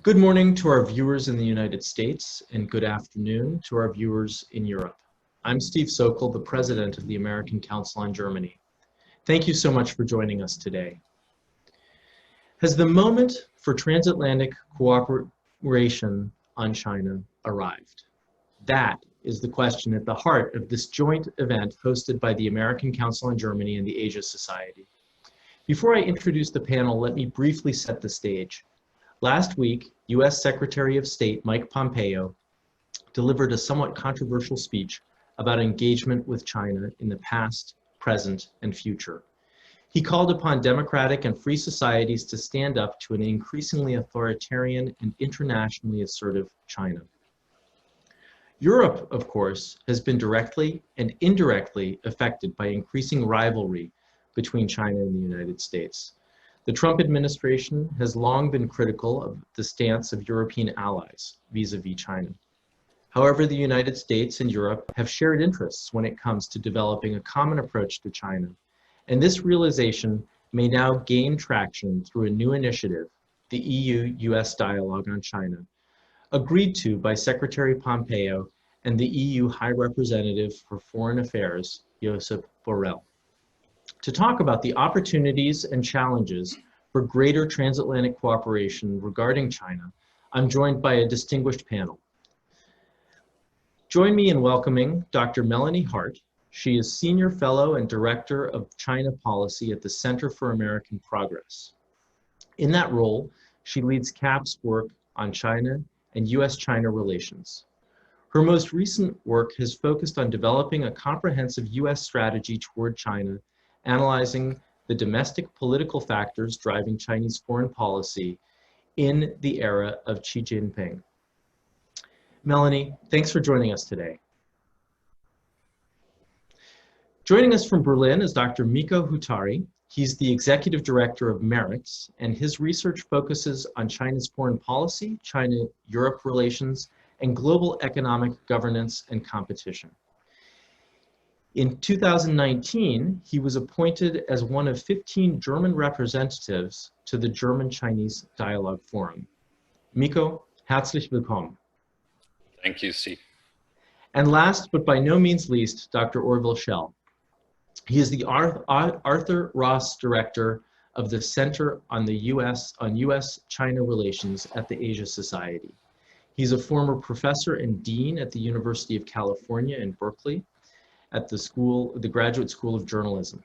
Good morning to our viewers in the United States, and good afternoon to our viewers in Europe. I'm Steve Sokol, the president of the American Council on Germany. Thank you so much for joining us today. Has the moment for transatlantic cooperation on China arrived? That is the question at the heart of this joint event hosted by the American Council on Germany and the Asia Society. Before I introduce the panel, let me briefly set the stage. Last week, U.S. Secretary of State Mike Pompeo delivered a somewhat controversial speech about engagement with China in the past, present, and future. He called upon democratic and free societies to stand up to an increasingly authoritarian and internationally assertive China. Europe, of course, has been directly and indirectly affected by increasing rivalry between China and the United States. The Trump administration has long been critical of the stance of European allies vis-à-vis China. However, the United States and Europe have shared interests when it comes to developing a common approach to China, and this realization may now gain traction through a new initiative, the EU-US Dialogue on China, agreed to by Secretary Pompeo and the EU High Representative for Foreign Affairs, Josep Borrell. To talk about the opportunities and challenges for greater transatlantic cooperation regarding China, I'm joined by a distinguished panel. Join me in welcoming Dr. Melanie Hart. She is Senior Fellow and Director of China Policy at the Center for American Progress. In that role, she leads CAP's work on China and U.S. China relations. Her most recent work has focused on developing a comprehensive U.S. strategy toward China, analyzing the domestic political factors driving Chinese foreign policy in the era of Xi Jinping. Melanie, thanks for joining us today. Joining us from Berlin is Dr. Mikko Huotari. He's the executive director of MERICS, and his research focuses on China's foreign policy, China-Europe relations, and global economic governance and competition. In 2019, he was appointed as one of 15 German representatives to the German-Chinese Dialogue Forum. Mikko, herzlich willkommen. Thank you, Steve. And last, but by no means least, Dr. Orville Schell. He is the Arthur Ross Director of the Center on U.S. China Relations at the Asia Society. He's a former professor and dean at the University of California in Berkeley, at the Graduate School of Journalism.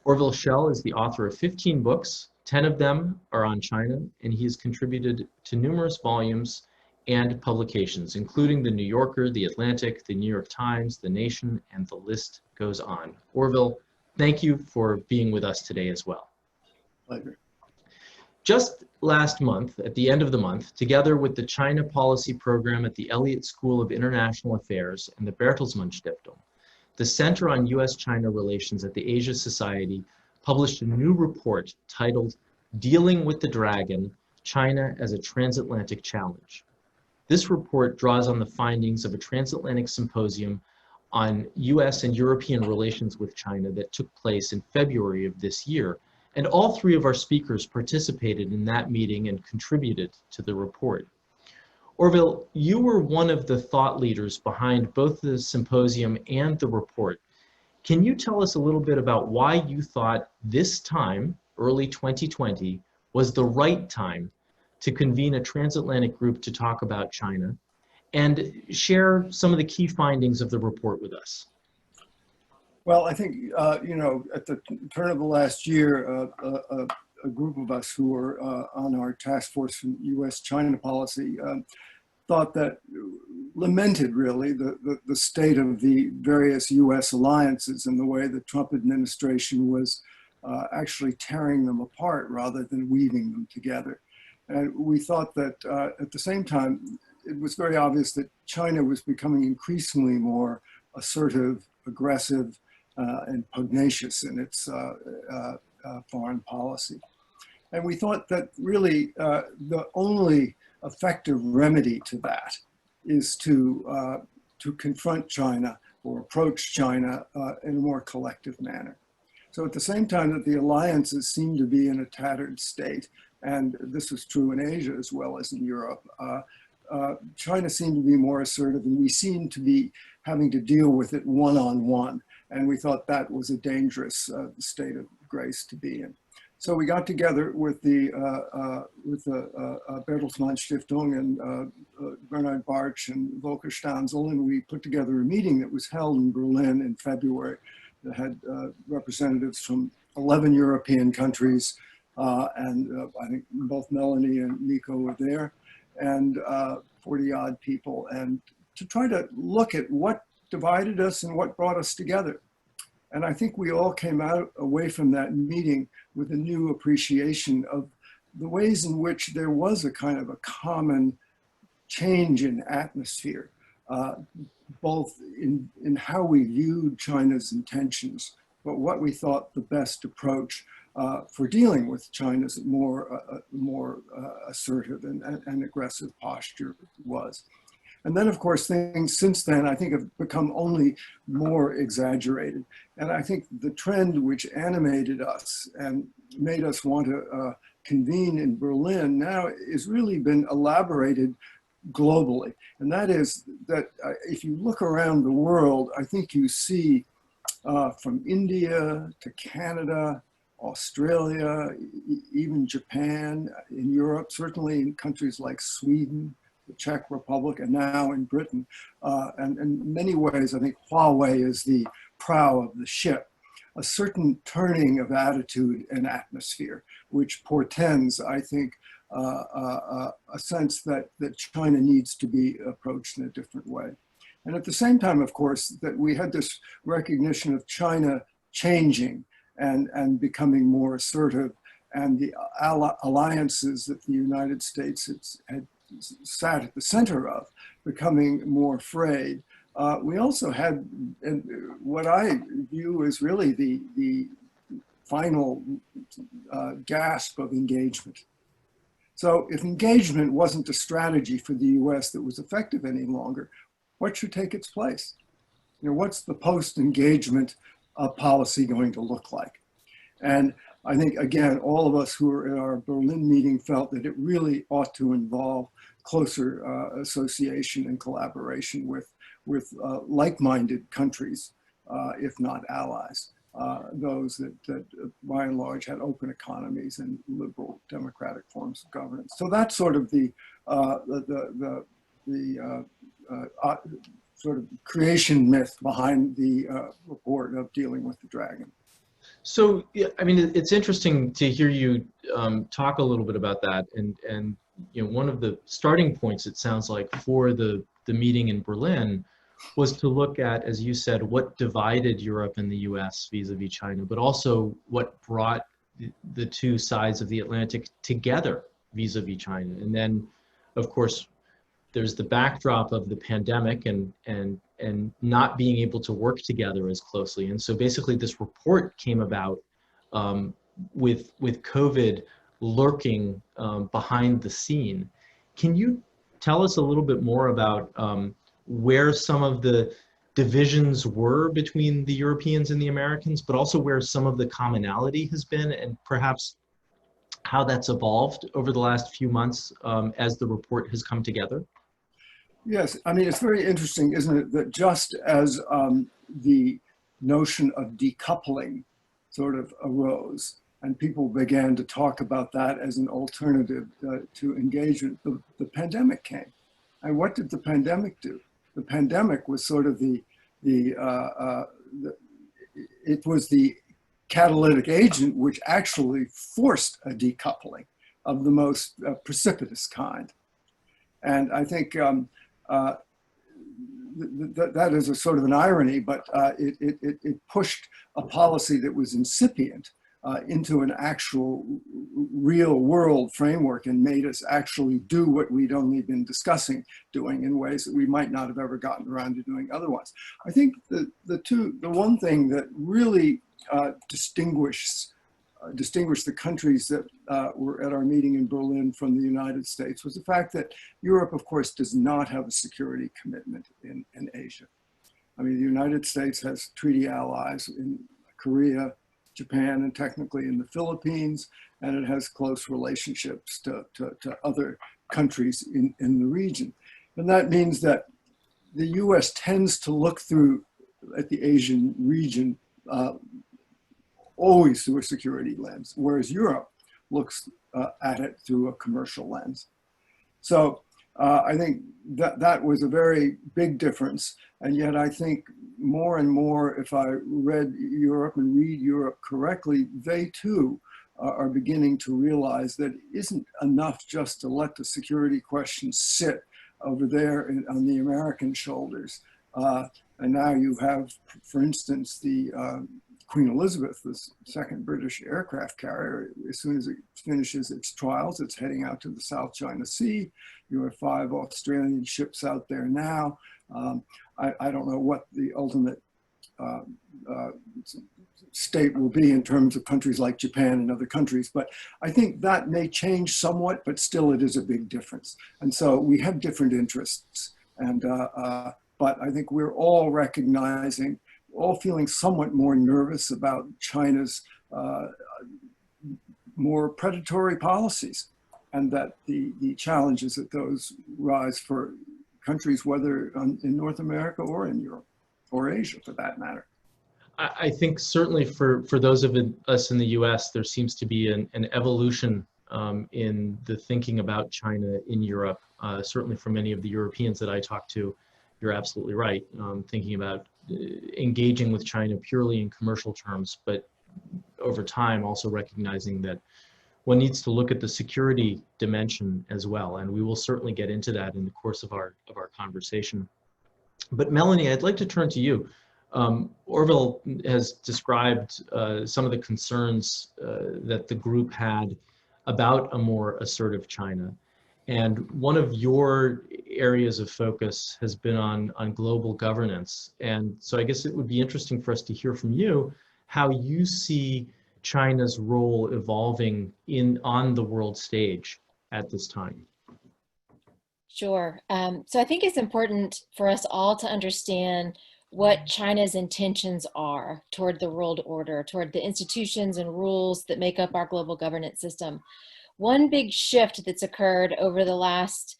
Orville Schell is the author of 15 books, 10 of them are on China, and he has contributed to numerous volumes and publications, including The New Yorker, The Atlantic, The New York Times, The Nation, and the list goes on. Orville, thank you for being with us today as well. Pleasure. Just last month, at the end of the month, together with the China Policy Program at the Elliott School of International Affairs and the Bertelsmann Stiftung, the Center on U.S. China Relations at the Asia Society published a new report titled Dealing with the Dragon, China as a Transatlantic Challenge. This report draws on the findings of a transatlantic symposium on U.S. and European relations with China that took place in February of this year, and all three of our speakers participated in that meeting and contributed to the report. Orville, you were one of the thought leaders behind both the symposium and the report. Can you tell us a little bit about why you thought this time, early 2020, was the right time to convene a transatlantic group to talk about China, and share some of the key findings of the report with us? Well, I think, at the turn of the last year, a group of us who were on our task force for U.S. China policy lamented really the state of the various U.S. alliances and the way the Trump administration was actually tearing them apart rather than weaving them together. And we thought that at the same time, it was very obvious that China was becoming increasingly more assertive, aggressive, and pugnacious in its foreign policy. And we thought that really the only effective remedy to that is to confront China or approach China in a more collective manner. So at the same time that the alliances seem to be in a tattered state, and this was true in Asia as well as in Europe, China seemed to be more assertive, and we seemed to be having to deal with it one-on-one. And we thought that was a dangerous state of grace to be in. So we got together with the Bertelsmann Stiftung and Bernhard Bartsch and Volker Stanzel, and we put together a meeting that was held in Berlin in February that had representatives from 11 European countries, and I think both Melanie and Mikko were there, and 40 odd people, and to try to look at what divided us and what brought us together. And I think we all came away from that meeting with a new appreciation of the ways in which there was a kind of a common change in atmosphere, both in how we viewed China's intentions, but what we thought the best approach for dealing with China's more assertive and aggressive posture was. And then, of course, things since then, I think, have become only more exaggerated. And I think the trend which animated us and made us want to convene in Berlin now has really been elaborated globally. And that is that if you look around the world, I think you see from India to Canada, Australia, even Japan, in Europe, certainly in countries like Sweden, the Czech Republic, and now in Britain. And in many ways, I think Huawei is the prow of the ship, a certain turning of attitude and atmosphere, which portends, I think, a sense that China needs to be approached in a different way. And at the same time, of course, that we had this recognition of China changing and becoming more assertive, and the alliances that the United States had sat at the center of becoming more frayed. We also had what I view as really the final gasp of engagement. So if engagement wasn't a strategy for the US that was effective any longer, what should take its place? You know, what's the post-engagement policy going to look like? And I think, again, all of us who were at our Berlin meeting felt that it really ought to involve closer association and collaboration with like-minded countries, if not allies, those that by and large had open economies and liberal democratic forms of governance. So that's sort of the sort of creation myth behind the report of Dealing with the Dragon. So, yeah, I mean, it's interesting to hear you talk a little bit about that. And you know, one of the starting points, it sounds like, for the meeting in Berlin was to look at, as you said, what divided Europe and the US vis-a-vis China, but also what brought the two sides of the Atlantic together vis-a-vis China. And then, of course, there's the backdrop of the pandemic and not being able to work together as closely. And so basically this report came about with COVID lurking behind the scene. Can you tell us a little bit more about where some of the divisions were between the Europeans and the Americans, but also where some of the commonality has been, and perhaps how that's evolved over the last few months as the report has come together? Yes, I mean, it's very interesting, isn't it, that just as the notion of decoupling sort of arose and people began to talk about that as an alternative to engagement, the pandemic came. And what did the pandemic do? The pandemic was sort of it was the catalytic agent which actually forced a decoupling of the most precipitous kind. And I think that is a sort of an irony, but it pushed a policy that was incipient into an actual real world framework and made us actually do what we'd only been discussing doing in ways that we might not have ever gotten around to doing otherwise. I think the one thing that really distinguished the countries that were at our meeting in Berlin from the United States was the fact that Europe, of course, does not have a security commitment in Asia. I mean, the United States has treaty allies in Korea, Japan and technically in the Philippines, and it has close relationships to other countries in the region. And that means that the US tends to look at the Asian region always through a security lens, whereas Europe looks at it through a commercial lens. So I think that was a very big difference. And yet I think more and more, if I read Europe and read Europe correctly, they too are beginning to realize that it isn't enough just to let the security question sit over there on the American shoulders. And now you have, for instance, the Queen Elizabeth, the second British aircraft carrier. As soon as it finishes its trials, it's heading out to the South China Sea. You have 5 Australian ships out there now. I don't know what the ultimate state will be in terms of countries like Japan and other countries, but I think that may change somewhat, but still it is a big difference. And so we have different interests, and but I think we're all recognizing, all feeling somewhat more nervous about China's more predatory policies, and that the challenges that those rise for countries, whether in North America or in Europe or Asia for that matter. I think certainly for those of us in the US, there seems to be an evolution in the thinking about China in Europe. Certainly for many of the Europeans that I talk to, you're absolutely right, thinking about engaging with China purely in commercial terms, but over time also recognizing that one needs to look at the security dimension as well. And we will certainly get into that in the course of our conversation. But Melanie, I'd like to turn to you. Orville has described some of the concerns that the group had about a more assertive China. And one of your areas of focus has been on global governance. And so I guess it would be interesting for us to hear from you how you see China's role evolving on the world stage at this time. Sure. So I think it's important for us all to understand what China's intentions are toward the world order, toward the institutions and rules that make up our global governance system. One big shift that's occurred over the last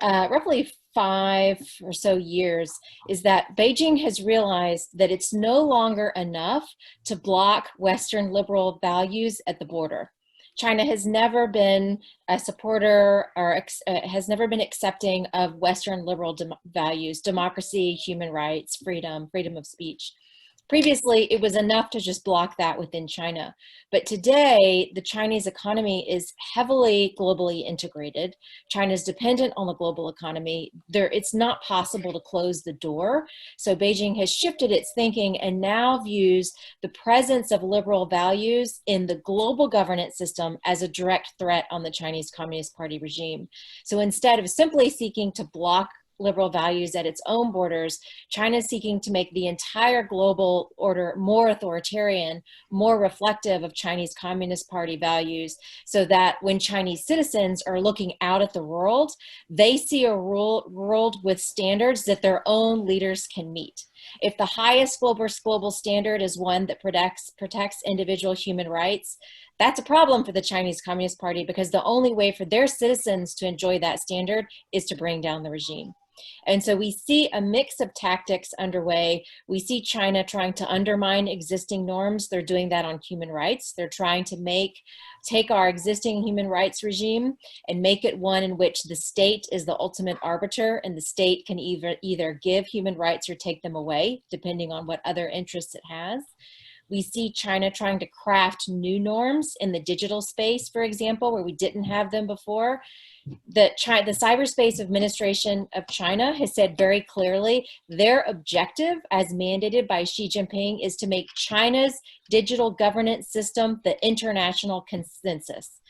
roughly 5 or so years is that Beijing has realized that it's no longer enough to block Western liberal values at the border. China has never been a supporter or has never been accepting of Western liberal values, democracy, human rights, freedom of speech. Previously, it was enough to just block that within China. But today, the Chinese economy is heavily globally integrated. China's dependent on the global economy. It's not possible to close the door. So Beijing has shifted its thinking and now views the presence of liberal values in the global governance system as a direct threat on the Chinese Communist Party regime. So instead of simply seeking to block liberal values at its own borders, China is seeking to make the entire global order more authoritarian, more reflective of Chinese Communist Party values, so that when Chinese citizens are looking out at the world, they see a world with standards that their own leaders can meet. If the highest global standard is one that protects individual human rights, that's a problem for the Chinese Communist Party, because the only way for their citizens to enjoy that standard is to bring down the regime. And so we see a mix of tactics underway. We see China trying to undermine existing norms. They're doing that on human rights. They're trying to take our existing human rights regime and make it one in which the state is the ultimate arbiter, and the state can either give human rights or take them away, depending on what other interests it has. We see China trying to craft new norms in the digital space, for example, where we didn't have them before. The Cyberspace Administration of China has said very clearly their objective, as mandated by Xi Jinping, is to make China's digital governance system the international consensus.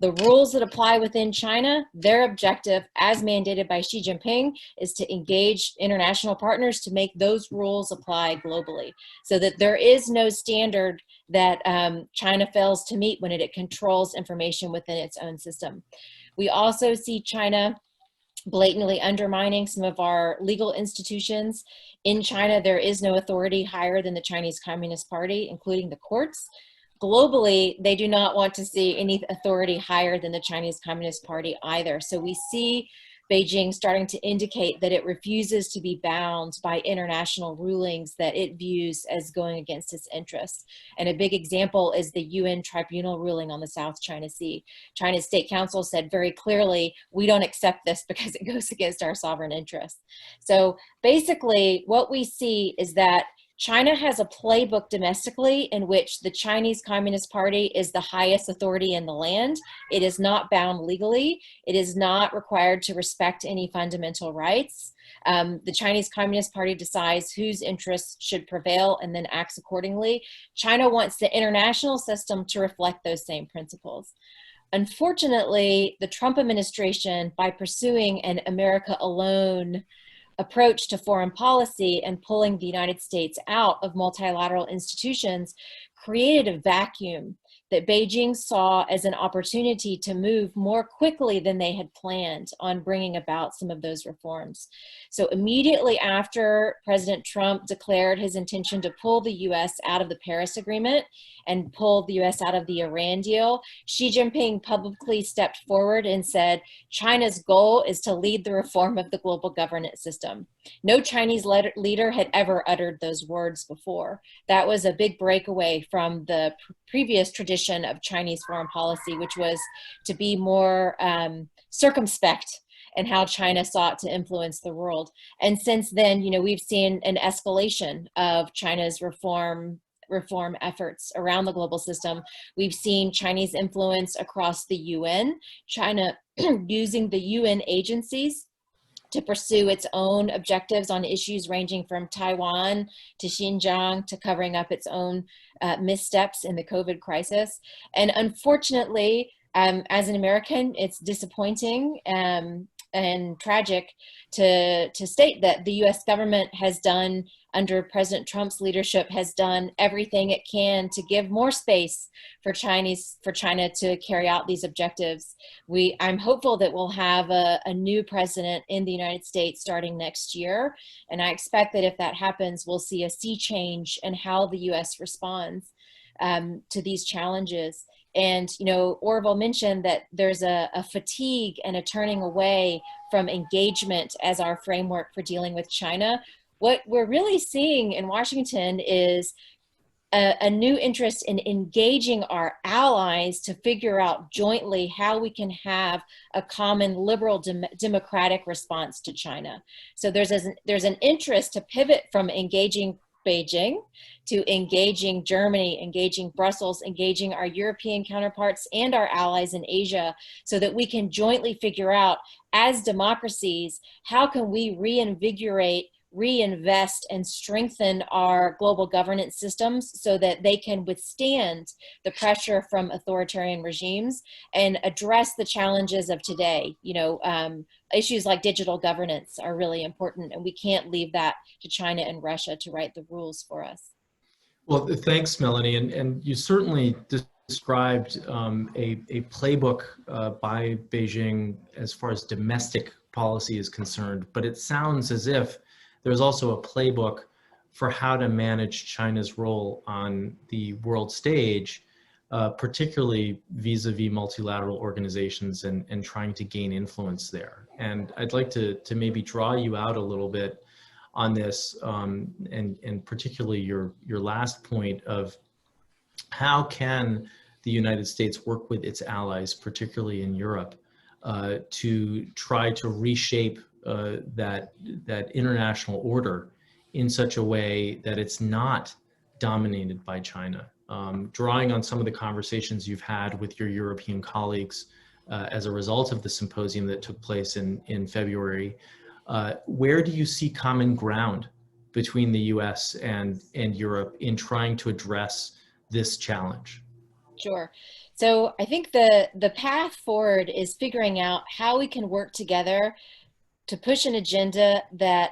The rules that apply within China, their objective, as mandated by Xi Jinping, is to engage international partners to make those rules apply globally, so that there is no standard that China fails to meet when it controls information within its own system. We also see China blatantly undermining some of our legal institutions. In China, there is no authority higher than the Chinese Communist Party, including the courts. globally, they do not want to see any authority higher than the Chinese Communist Party either. So we see Beijing starting to indicate that it refuses to be bound by international rulings that it views as going against its interests. And a big example is the UN tribunal ruling on the South China Sea. China's State Council said very clearly, we don't accept this because it goes against our sovereign interests. So basically what we see is that China has a playbook domestically in which the Chinese Communist Party is the highest authority in the land. It is not bound legally. It is not required to respect any fundamental rights. The Chinese Communist Party decides whose interests should prevail and then acts accordingly. China wants the international system to reflect those same principles. Unfortunately, the Trump administration, by pursuing an America alone approach to foreign policy and pulling the United States out of multilateral institutions, created a vacuum that Beijing saw as an opportunity to move more quickly than they had planned on bringing about some of those reforms. So immediately after President Trump declared his intention to pull the US out of the Paris Agreement and pull the US out of the Iran deal, Xi Jinping publicly stepped forward and said, China's goal is to lead the reform of the global governance system. No Chinese leader had ever uttered those words before. That was a big breakaway from the previous tradition of Chinese foreign policy, which was to be more circumspect in how China sought to influence the world. And since then, you know, we've seen an escalation of China's reform efforts around the global system. We've seen Chinese influence across the UN, China using the UN agencies to pursue its own objectives on issues ranging from Taiwan to Xinjiang to covering up its own missteps in the COVID crisis. And unfortunately, as an American, it's disappointing and tragic to state that the US government has done, under President Trump's leadership, has done everything it can to give more space for China to carry out these objectives. I'm hopeful that we'll have a new president in the United States starting next year. And I expect that if that happens, we'll see a sea change in how the US responds to these challenges. And, you know, Orville mentioned that there's a fatigue and a turning away from engagement as our framework for dealing with China. What we're really seeing in Washington is a new interest in engaging our allies to figure out jointly how we can have a common liberal democratic response to China. So there's an interest to pivot from engaging Beijing to engaging Germany, engaging Brussels, engaging our European counterparts and our allies in Asia, so that we can jointly figure out, as democracies, how can we reinvigorate, reinvest, and strengthen our global governance systems so that they can withstand the pressure from authoritarian regimes and address the challenges of today. You know, issues like digital governance are really important, and we can't leave that to China and Russia to write the rules for us. Well, thanks, Melanie. And you certainly described a playbook by Beijing as far as domestic policy is concerned, but it sounds as if there's also a playbook for how to manage China's role on the world stage, particularly vis-a-vis multilateral organizations and trying to gain influence there. And I'd like to maybe draw you out a little bit on this, and particularly your last point of how can the United States work with its allies, particularly in Europe, to try to reshape that international order in such a way that it's not dominated by China. Drawing on some of the conversations you've had with your European colleagues as a result of the symposium that took place in February, where do you see common ground between the US and Europe in trying to address this challenge? Sure. So I think the path forward is figuring out how we can work together to push an agenda that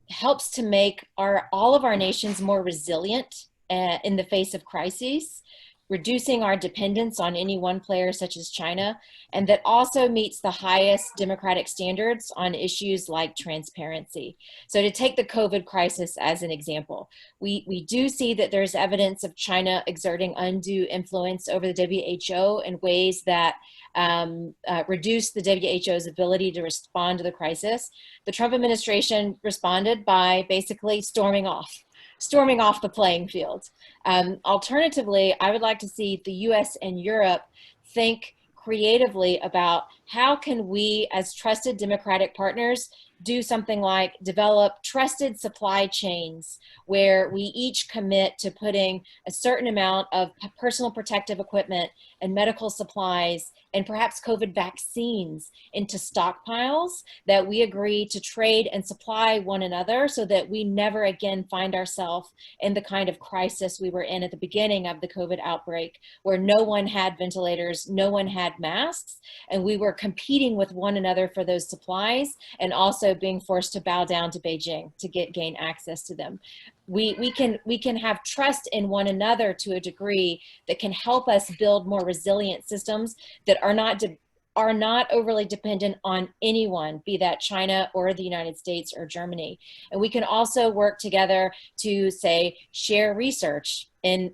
helps to make all of our nations more resilient in the face of crises, reducing our dependence on any one player such as China, and that also meets the highest democratic standards on issues like transparency. So to take the COVID crisis as an example, we do see that there's evidence of China exerting undue influence over the WHO in ways that reduce the WHO's ability to respond to the crisis. The Trump administration responded by basically storming off the playing field. Alternatively, I would like to see the US and Europe think creatively about how can we, as trusted democratic partners, do something like develop trusted supply chains where we each commit to putting a certain amount of personal protective equipment and medical supplies and perhaps COVID vaccines into stockpiles that we agree to trade and supply one another so that we never again find ourselves in the kind of crisis we were in at the beginning of the COVID outbreak, where no one had ventilators, no one had masks, and we were competing with one another for those supplies and also being forced to bow down to Beijing to gain access to them. We can have trust in one another to a degree that can help us build more resilient systems that are not overly dependent on anyone, be that China or the United States or Germany. And we can also work together to, say, share research and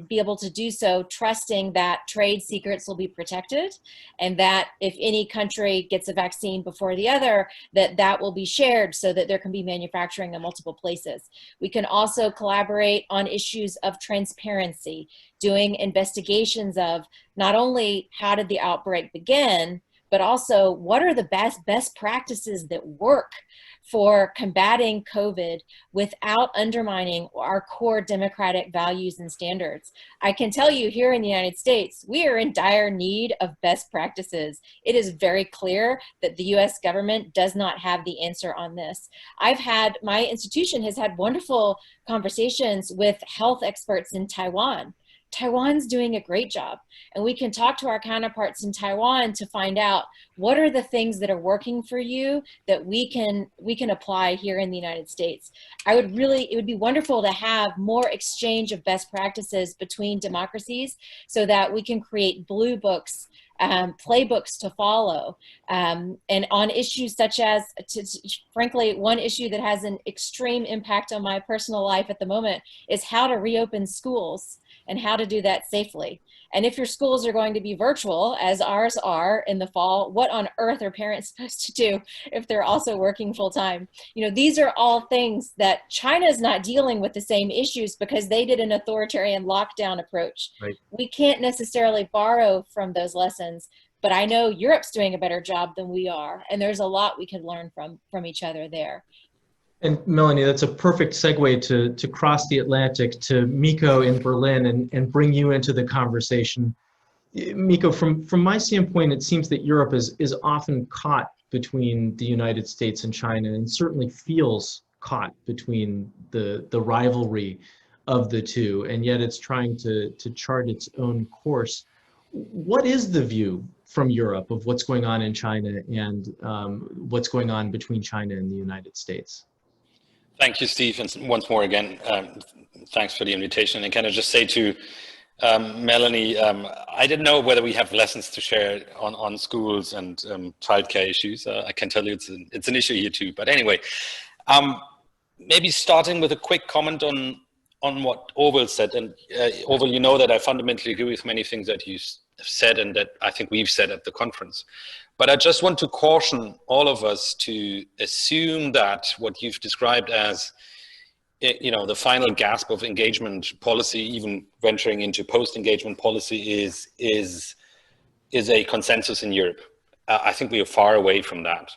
be able to do so, trusting that trade secrets will be protected, and that if any country gets a vaccine before the other, that will be shared so that there can be manufacturing in multiple places. We can also collaborate on issues of transparency, doing investigations of not only how did the outbreak begin, but also what are the best practices that work for combating COVID without undermining our core democratic values and standards. I can tell you here in the United States, we are in dire need of best practices. It is very clear that the US government does not have the answer on this. My institution has had wonderful conversations with health experts in Taiwan. Taiwan's doing a great job, and we can talk to our counterparts in Taiwan to find out what are the things that are working for you that we can apply here in the United States. It would be wonderful to have more exchange of best practices between democracies so that we can create blue books, playbooks to follow, and on issues such as, frankly, one issue that has an extreme impact on my personal life at the moment is how to reopen schools and how to do that safely. And if your schools are going to be virtual, as ours are in the fall, what on earth are parents supposed to do if they're also working full time? You know, these are all things that China is not dealing with the same issues because they did an authoritarian lockdown approach. Right. We can't necessarily borrow from those lessons, but I know Europe's doing a better job than we are, and there's a lot we could learn from each other there. And Melanie, that's a perfect segue to cross the Atlantic to Mikko in Berlin and bring you into the conversation. Mikko, from my standpoint, it seems that Europe is often caught between the United States and China, and certainly feels caught between the rivalry of the two, and yet it's trying to chart its own course. What is the view from Europe of what's going on in China and what's going on between China and the United States? Thank you, Steve. And once more again, thanks for the invitation. And can I just say to Melanie, I didn't know whether we have lessons to share on schools and childcare issues. I can tell you it's an issue here too. But anyway, maybe starting with a quick comment on what Orville said. And Orville, you know that I fundamentally agree with many things that you have said and that I think we've said at the conference. But I just want to caution all of us to assume that what you've described as, you know, the final gasp of engagement policy, even venturing into post-engagement policy, is a consensus in Europe. I think we are far away from that.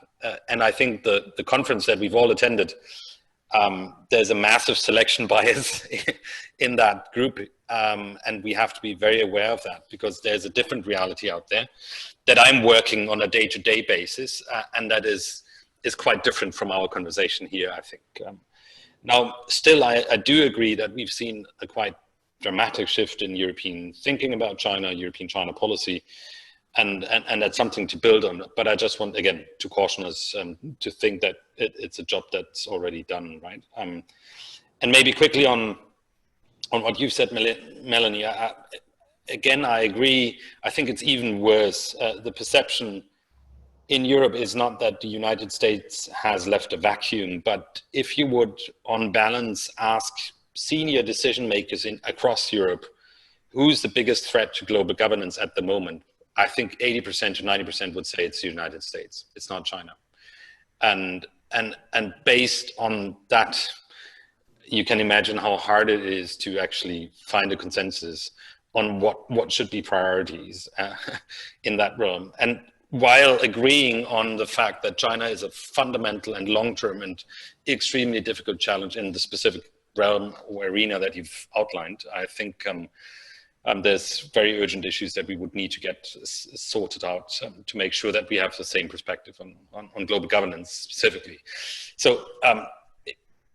And I think the conference that we've all attended, there's a massive selection bias in that group. And we have to be very aware of that because there's a different reality out there that I'm working on a day-to-day basis, and that is quite different from our conversation here, I think. Now, still, I do agree that we've seen a quite dramatic shift in European thinking about China, European China policy, and that's something to build on. But I just want, again, to caution us to think that it's a job that's already done, right? And maybe quickly on on what you've said, Melanie. Again, I agree. I think it's even worse. The perception in Europe is not that the United States has left a vacuum, but if you would, on balance, ask senior decision makers across Europe, who's the biggest threat to global governance at the moment? I think 80% to 90% would say it's the United States. It's not China. And based on that, you can imagine how hard it is to actually find a consensus on what should be priorities in that realm. And while agreeing on the fact that China is a fundamental and long-term and extremely difficult challenge in the specific realm or arena that you've outlined, I think there's very urgent issues that we would need to get sorted out to make sure that we have the same perspective on global governance specifically. So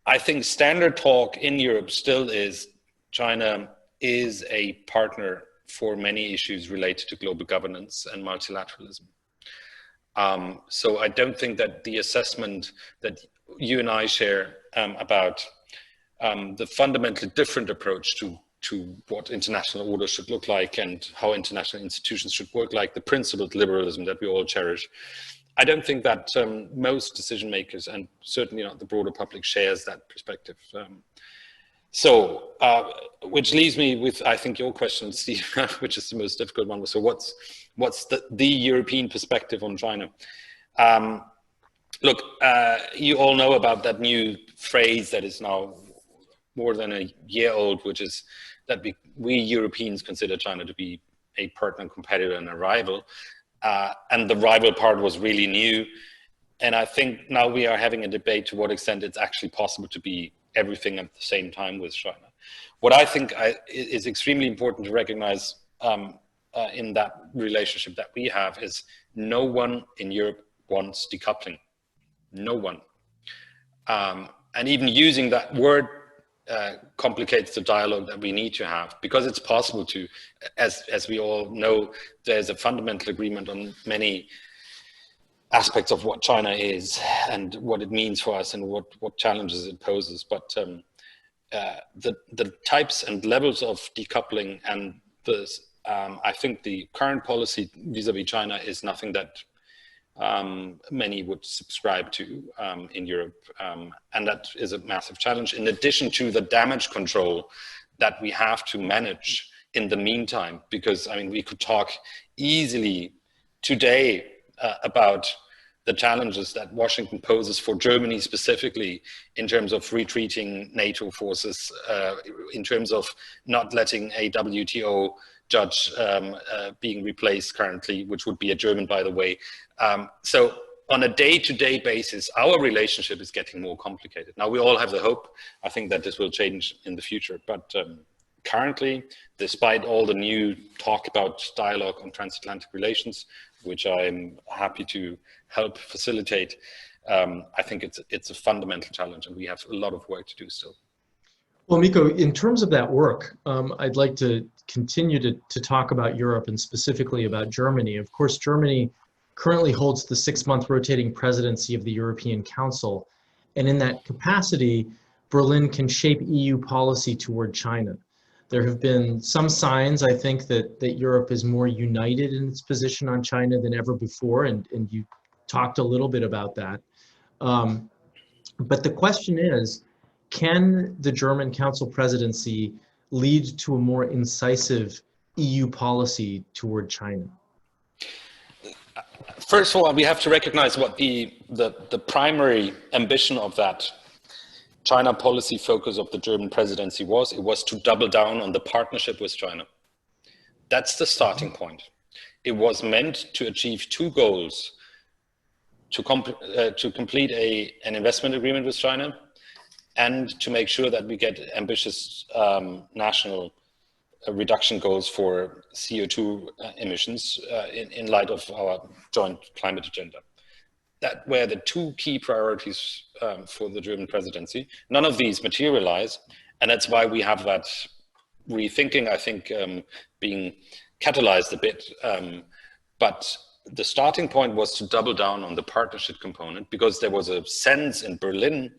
I think standard talk in Europe still is China is a partner for many issues related to global governance and multilateralism. So I don't think that the assessment that you and I share about the fundamentally different approach to what international order should look like and how international institutions should work, like the principled liberalism that we all cherish. I don't think that most decision makers, and certainly not the broader public, shares that perspective. Which leaves me with, I think, your question, Steve, which is the most difficult one. So what's the European perspective on China? Look, you all know about that new phrase that is now more than a year old, which is that we Europeans consider China to be a partner, competitor, and a rival. And the rival part was really new. And I think now we are having a debate to what extent it's actually possible to be everything at the same time with China. What I think is extremely important to recognize in that relationship that we have is no one in Europe wants decoupling. No one. And even using that word complicates the dialogue that we need to have, because it's possible to, as we all know, there's a fundamental agreement on many aspects of what China is and what it means for us and what challenges it poses. But the types and levels of decoupling and I think the current policy vis-a-vis China is nothing that many would subscribe to in Europe, and that is a massive challenge, in addition to the damage control that we have to manage in the meantime. Because I mean, we could talk easily today about the challenges that Washington poses for Germany specifically, in terms of retreating NATO forces, in terms of not letting a WTO judge being replaced currently, which would be a German, by the way. So on a day-to-day basis, our relationship is getting more complicated. Now, we all have the hope, I think, that this will change in the future. But currently, despite all the new talk about dialogue on transatlantic relations, which I'm happy to help facilitate, I think it's a fundamental challenge, and we have a lot of work to do still. Well, Mikko, in terms of that work, I'd like to continue to talk about Europe and specifically about Germany. Of course, Germany currently holds the 6-month rotating presidency of the European Council. And in that capacity, Berlin can shape EU policy toward China. There have been some signs, I think, that Europe is more united in its position on China than ever before, and you talked a little bit about that. But the question is, can the German Council presidency lead to a more incisive EU policy toward China? First of all, we have to recognize what the primary ambition of that China policy focus of the German presidency was. It was to double down on the partnership with China. That's the starting point. It was meant to achieve two goals: to complete an investment agreement with China, and to make sure that we get ambitious national reduction goals for CO2 emissions in light of our joint climate agenda. That were the two key priorities for the German presidency. None of these materialize, and that's why we have that rethinking, I think, being catalyzed a bit. But the starting point was to double down on the partnership component, because there was a sense in Berlin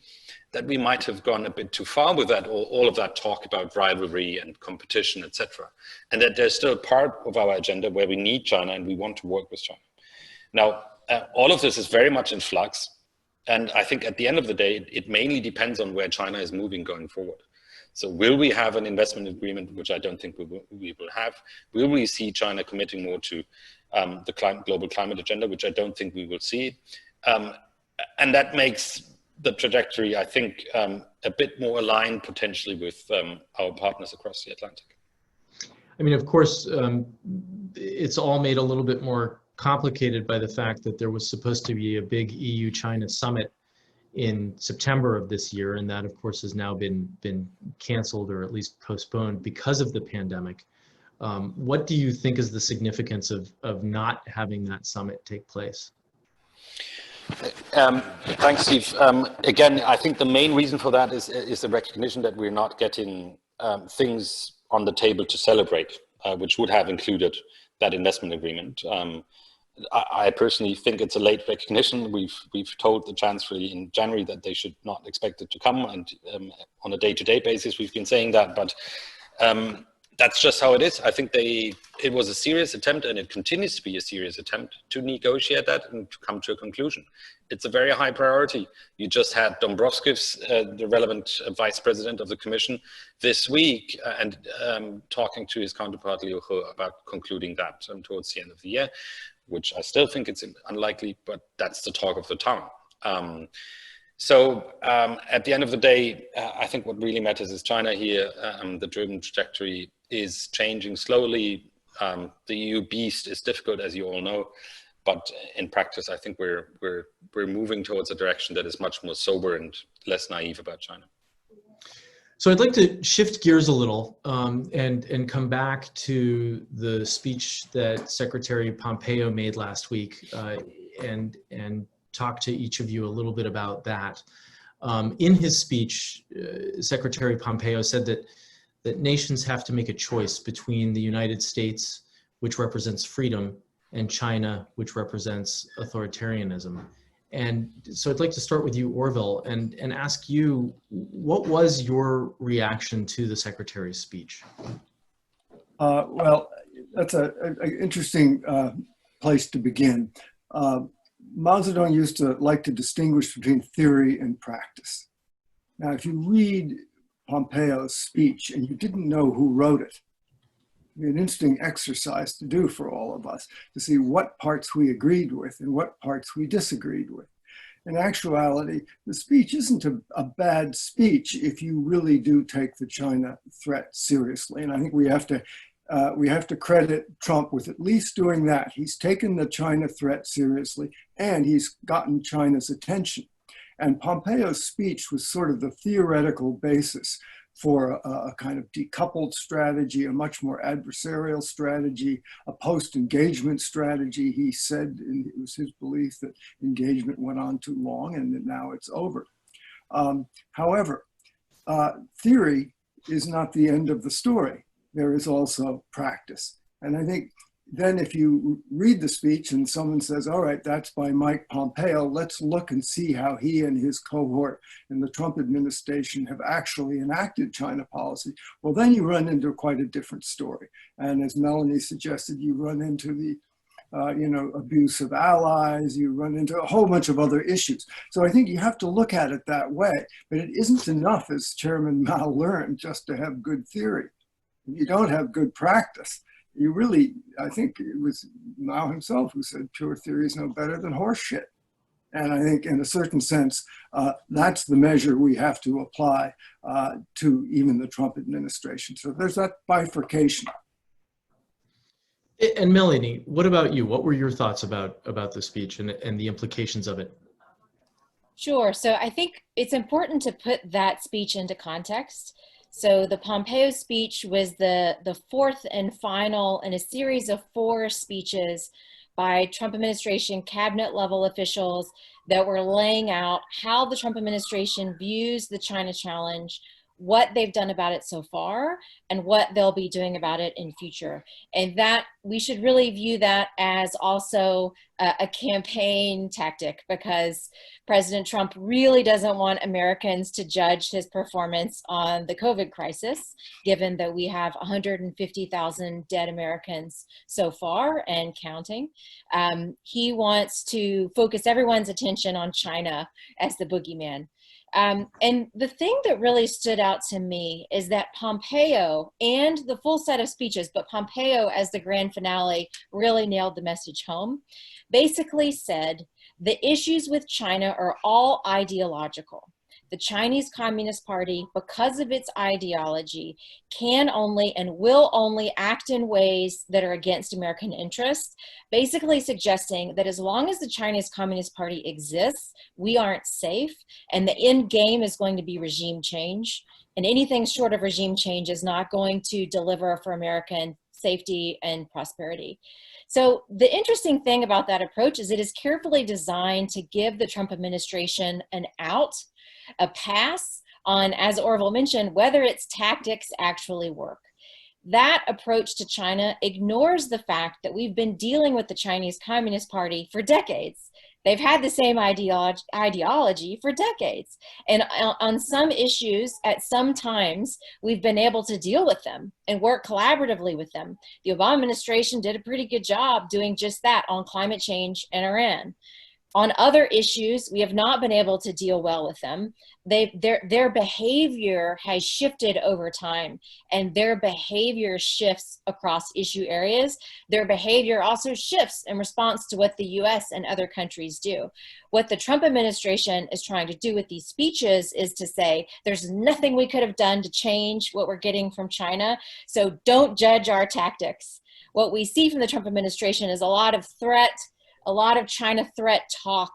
that we might have gone a bit too far with that, or all of that talk about rivalry and competition, etc. And that there's still part of our agenda where we need China and we want to work with China. Now, all of this is very much in flux. And I think at the end of the day, it mainly depends on where China is moving going forward. So will we have an investment agreement, which I don't think we will have? Will we see China committing more to the global climate agenda, which I don't think we will see? And that makes the trajectory, I think, a bit more aligned potentially with our partners across the Atlantic. I mean, of course, it's all made a little bit more complicated by the fact that there was supposed to be a big EU-China summit in September of this year, and that, of course, has now been canceled or at least postponed because of the pandemic. What do you think is the significance of not having that summit take place? Thanks, Steve. Again, I think the main reason for that is the recognition that we're not getting things on the table to celebrate, which would have included that investment agreement. I personally think it's a late recognition. We've told the Chancellor in January that they should not expect it to come, and on a day-to-day basis we've been saying that, but that's just how it is. I think it was a serious attempt, and it continues to be a serious attempt to negotiate that and to come to a conclusion. It's a very high priority. You just had Dombrovskis, the relevant vice president of the Commission, this week, and talking to his counterpart Liu He about concluding that towards the end of the year, which I still think it's unlikely, but that's the talk of the town. So at the end of the day, I think what really matters is China here. The German trajectory is changing slowly. The EU beast is difficult, as you all know, but in practice, I think we're moving towards a direction that is much more sober and less naive about China. So I'd like to shift gears a little and come back to the speech that Secretary Pompeo made last week and talk to each of you a little bit about that. In his speech, Secretary Pompeo said that nations have to make a choice between the United States, which represents freedom, and China, which represents authoritarianism. And so I'd like to start with you, Orville, and ask you, what was your reaction to the Secretary's speech? Well, that's an interesting place to begin. Mao Zedong used to like to distinguish between theory and practice. Now, if you read Pompeo's speech and you didn't know who wrote it, it'd be an interesting exercise to do for all of us, to see what parts we agreed with and what parts we disagreed with. In actuality, the speech isn't a bad speech if you really do take the China threat seriously. And I think we have to credit Trump with at least doing that. He's taken the China threat seriously, and he's gotten China's attention. And Pompeo's speech was sort of the theoretical basis for a kind of decoupled strategy, a much more adversarial strategy, a post-engagement strategy. He said it was his belief that engagement went on too long and that now it's over. However, theory is not the end of the story. There is also practice. And I think then if you read the speech and someone says, all right, that's by Mike Pompeo, let's look and see how he and his cohort in the Trump administration have actually enacted China policy. Well, then you run into quite a different story. And as Melanie suggested, you run into the abuse of allies, you run into a whole bunch of other issues. So I think you have to look at it that way, but it isn't enough, as Chairman Mao learned, just to have good theory. If you don't have good practice, you really, I think it was Mao himself who said pure theory is no better than horse shit. And I think in a certain sense, that's the measure we have to apply to even the Trump administration. So there's that bifurcation. And Melanie, what about you? What were your thoughts about the speech and the implications of it? Sure. So I think it's important to put that speech into context. So the Pompeo speech was the fourth and final in a series of 4 speeches by Trump administration cabinet level officials that were laying out how the Trump administration views the China challenge, what they've done about it so far and what they'll be doing about it in future. And that we should really view that as also a campaign tactic, because President Trump really doesn't want Americans to judge his performance on the COVID crisis, given that we have 150,000 dead Americans so far and counting. He wants to focus everyone's attention on China as the boogeyman. And the thing that really stood out to me is that Pompeo and the full set of speeches, but Pompeo as the grand finale really nailed the message home, basically said the issues with China are all ideological. The Chinese Communist Party, because of its ideology, can only and will only act in ways that are against American interests, basically suggesting that as long as the Chinese Communist Party exists, we aren't safe, and the end game is going to be regime change. And anything short of regime change is not going to deliver for American safety and prosperity. So the interesting thing about that approach is it is carefully designed to give the Trump administration an out, a pass on, as Orville mentioned, whether its tactics actually work. That approach to China ignores the fact that we've been dealing with the Chinese Communist Party for decades. They've had the same ideology for decades. And on some issues, at some times, we've been able to deal with them and work collaboratively with them. The Obama administration did a pretty good job doing just that on climate change and Iran. On other issues, we have not been able to deal well with them. Their behavior has shifted over time, and their behavior shifts across issue areas. Their behavior also shifts in response to what the US and other countries do. What the Trump administration is trying to do with these speeches is to say, there's nothing we could have done to change what we're getting from China, so don't judge our tactics. What we see from the Trump administration is a lot of China threat talk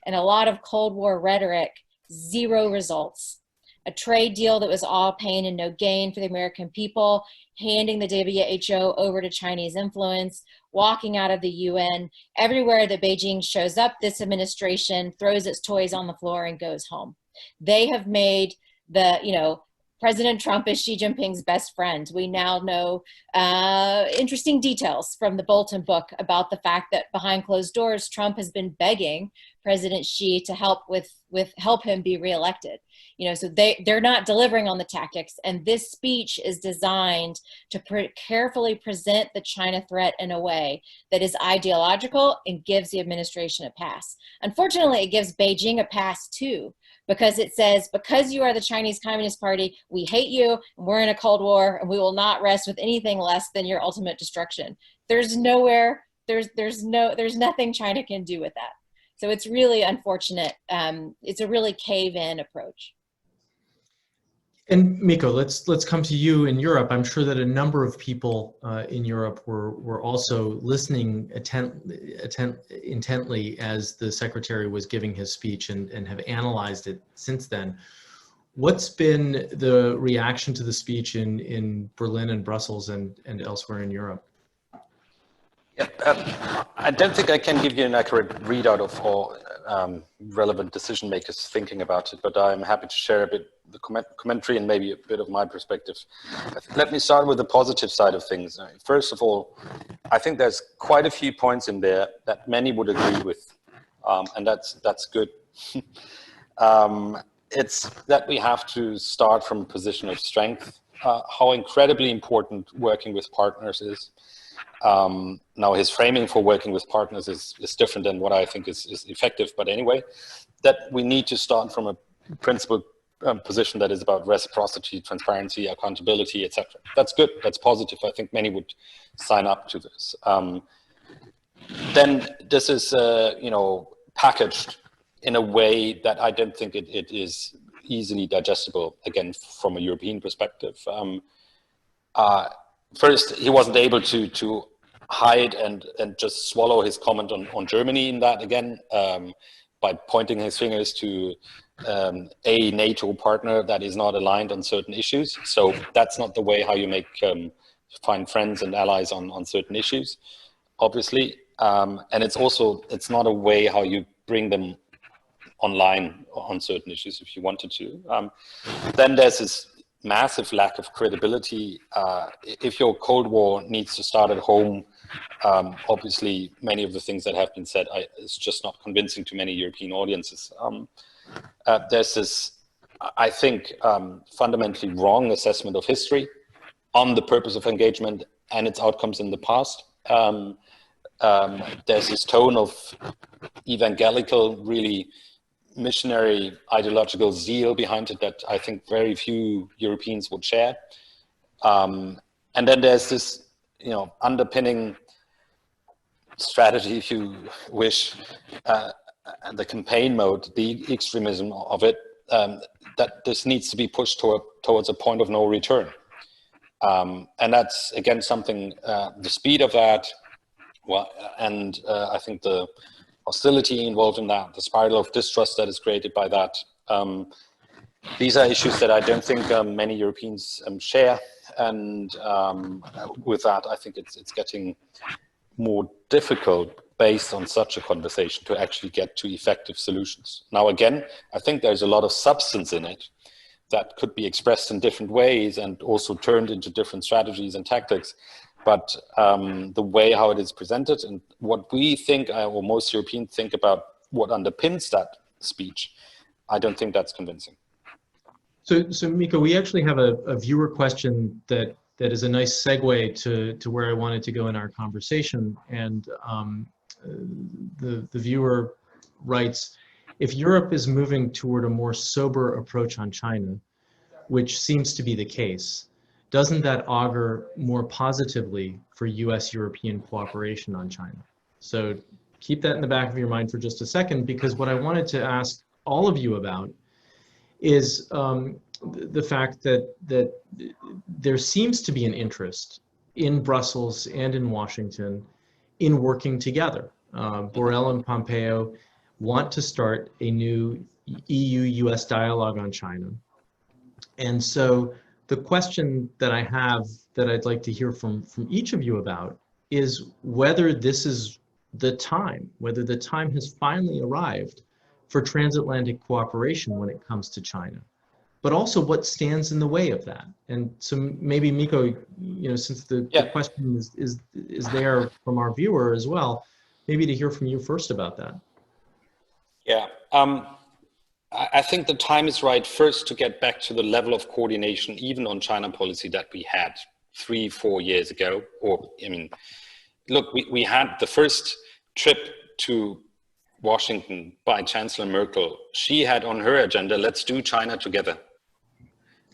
and a lot of Cold War rhetoric, zero results. A trade deal that was all pain and no gain for the American people, handing the WHO over to Chinese influence, walking out of the UN. Everywhere that Beijing shows up, this administration throws its toys on the floor and goes home. They have made President Trump is Xi Jinping's best friend. We now know interesting details from the Bolton book about the fact that behind closed doors, Trump has been begging President Xi to help him be reelected. So they're not delivering on the tactics. And this speech is designed to carefully present the China threat in a way that is ideological and gives the administration a pass. Unfortunately, it gives Beijing a pass too, because it says, because you are the Chinese Communist Party, we hate you, and we're in a Cold War, and we will not rest with anything less than your ultimate destruction. There's nothing China can do with that. So it's really unfortunate. It's a really cave-in approach. And Mikko, let's come to you in Europe. I'm sure that a number of people in Europe were also listening intently as the Secretary was giving his speech and have analyzed it since then. What's been the reaction to the speech in Berlin and Brussels and elsewhere in Europe? Yeah, I don't think I can give you an accurate readout of all relevant decision makers thinking about it, but I'm happy to share a bit the commentary and maybe a bit of my perspective. Let me start with the positive side of things. First of all, I think there's quite a few points in there that many would agree with, and that's good. It's that we have to start from a position of strength, how incredibly important working with partners is. Now his framing for working with partners is different than what I think is effective, but anyway, that we need to start from a principled position that is about reciprocity, transparency, accountability, etc. That's good, that's positive. I think many would sign up to this. Then this is, packaged in a way that I don't think it is easily digestible, again, from a European perspective. First, he wasn't able to hide and just swallow his comment on Germany in that, again, by pointing his fingers to a NATO partner that is not aligned on certain issues. So that's not the way how you find friends and allies on certain issues, obviously. And it's not a way how you bring them online on certain issues if you wanted to. Then there's this massive lack of credibility. If your Cold War needs to start at home, obviously many of the things that have been said is just not convincing to many European audiences. There's this, I think, fundamentally wrong assessment of history on the purpose of engagement and its outcomes in the past. There's this tone of evangelical, really missionary ideological zeal behind it that I think very few Europeans would share. And then there's this, underpinning strategy, if you wish, and the campaign mode, the extremism of it, that this needs to be pushed towards a point of no return. And that's, again, something, the speed of that, and I think the hostility involved in that, the spiral of distrust that is created by that. These are issues that I don't think many Europeans share. And with that, I think it's getting more difficult based on such a conversation to actually get to effective solutions. Now, again, I think there's a lot of substance in it that could be expressed in different ways and also turned into different strategies and tactics. But the way how it is presented and what we think, or most Europeans think about what underpins that speech, I don't think that's convincing. So Mikko, we actually have a viewer question that is a nice segue to where I wanted to go in our conversation. And the viewer writes, if Europe is moving toward a more sober approach on China, which seems to be the case, doesn't that augur more positively for U.S.-European cooperation on China? So keep that in the back of your mind for just a second, because what I wanted to ask all of you about is the fact that there seems to be an interest in Brussels and in Washington in working together. Borrell and Pompeo want to start a new EU-US dialogue on China. And so the question that I have that I'd like to hear from each of you about is whether this is the time, whether the time has finally arrived for transatlantic cooperation when it comes to China, but also what stands in the way of that. And so maybe Mikko, since the question is there from our viewer as well, maybe to hear from you first about that. Yeah. I think the time is right first to get back to the level of coordination, even on China policy, that we had 3-4 years ago. Look, we had the first trip to Washington by Chancellor Merkel. She had on her agenda, let's do China together,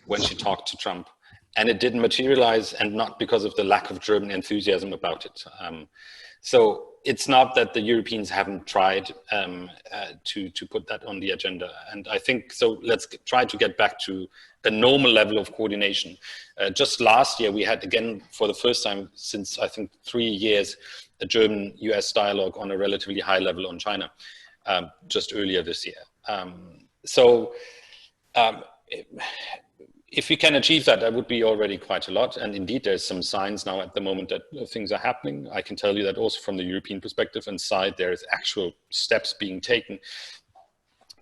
when she talked to Trump. And it didn't materialize, and not because of the lack of German enthusiasm about it. So it's not that the Europeans haven't tried to put that on the agenda. And I think, so let's try to get back to a normal level of coordination. Just last year, we had, again, for the first time since, I think, 3 years, a German-US dialogue on a relatively high level on China, just earlier this year. If we can achieve that, that would be already quite a lot. And indeed, there's some signs now at the moment that things are happening. I can tell you that also from the European perspective and side, there is actual steps being taken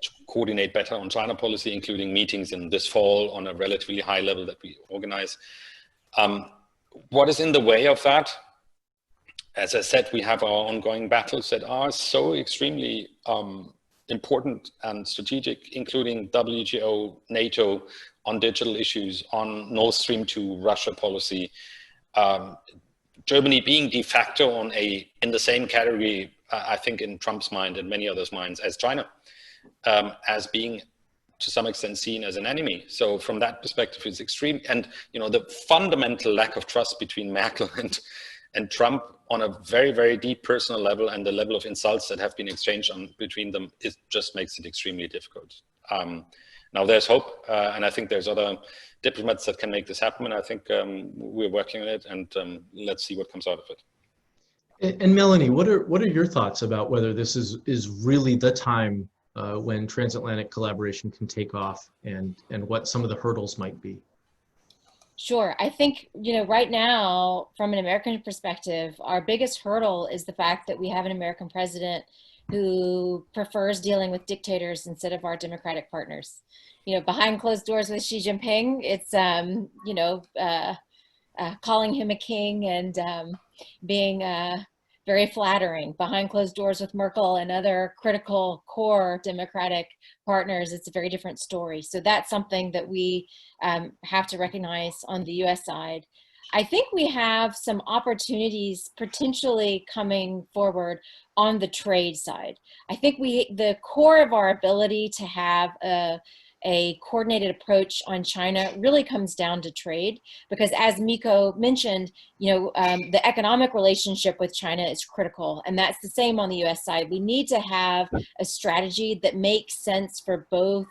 to coordinate better on China policy, including meetings in this fall on a relatively high level that we organize. What is in the way of that? As I said, we have our ongoing battles that are so extremely important and strategic, including WTO, NATO, on digital issues, on Nord Stream 2, Russia policy, Germany being de facto in the same category, I think in Trump's mind and many others' minds, as China, as being to some extent seen as an enemy. So from that perspective, it's extreme. And the fundamental lack of trust between Merkel and Trump on a very, very deep personal level, and the level of insults that have been exchanged between them, it just makes it extremely difficult. Now there's hope, and I think there's other diplomats that can make this happen, and I think we're working on it, and let's see what comes out of it. And Melanie, what are your thoughts about whether this is really the time when transatlantic collaboration can take off, and what some of the hurdles might be? Sure. I think, right now, from an American perspective, our biggest hurdle is the fact that we have an American president who prefers dealing with dictators instead of our democratic partners. You know, behind closed doors with Xi Jinping, it's, you know, calling him a king and being very flattering. Behind closed doors with Merkel and other critical core democratic partners, it's a very different story. So that's something that we have to recognize on the US side. I think we have some opportunities potentially coming forward on the trade side. I think the core of our ability to have a coordinated approach on China really comes down to trade, because as Mikko mentioned, you know, the economic relationship with China is critical, and that's the same on the US side. We need to have a strategy that makes sense for both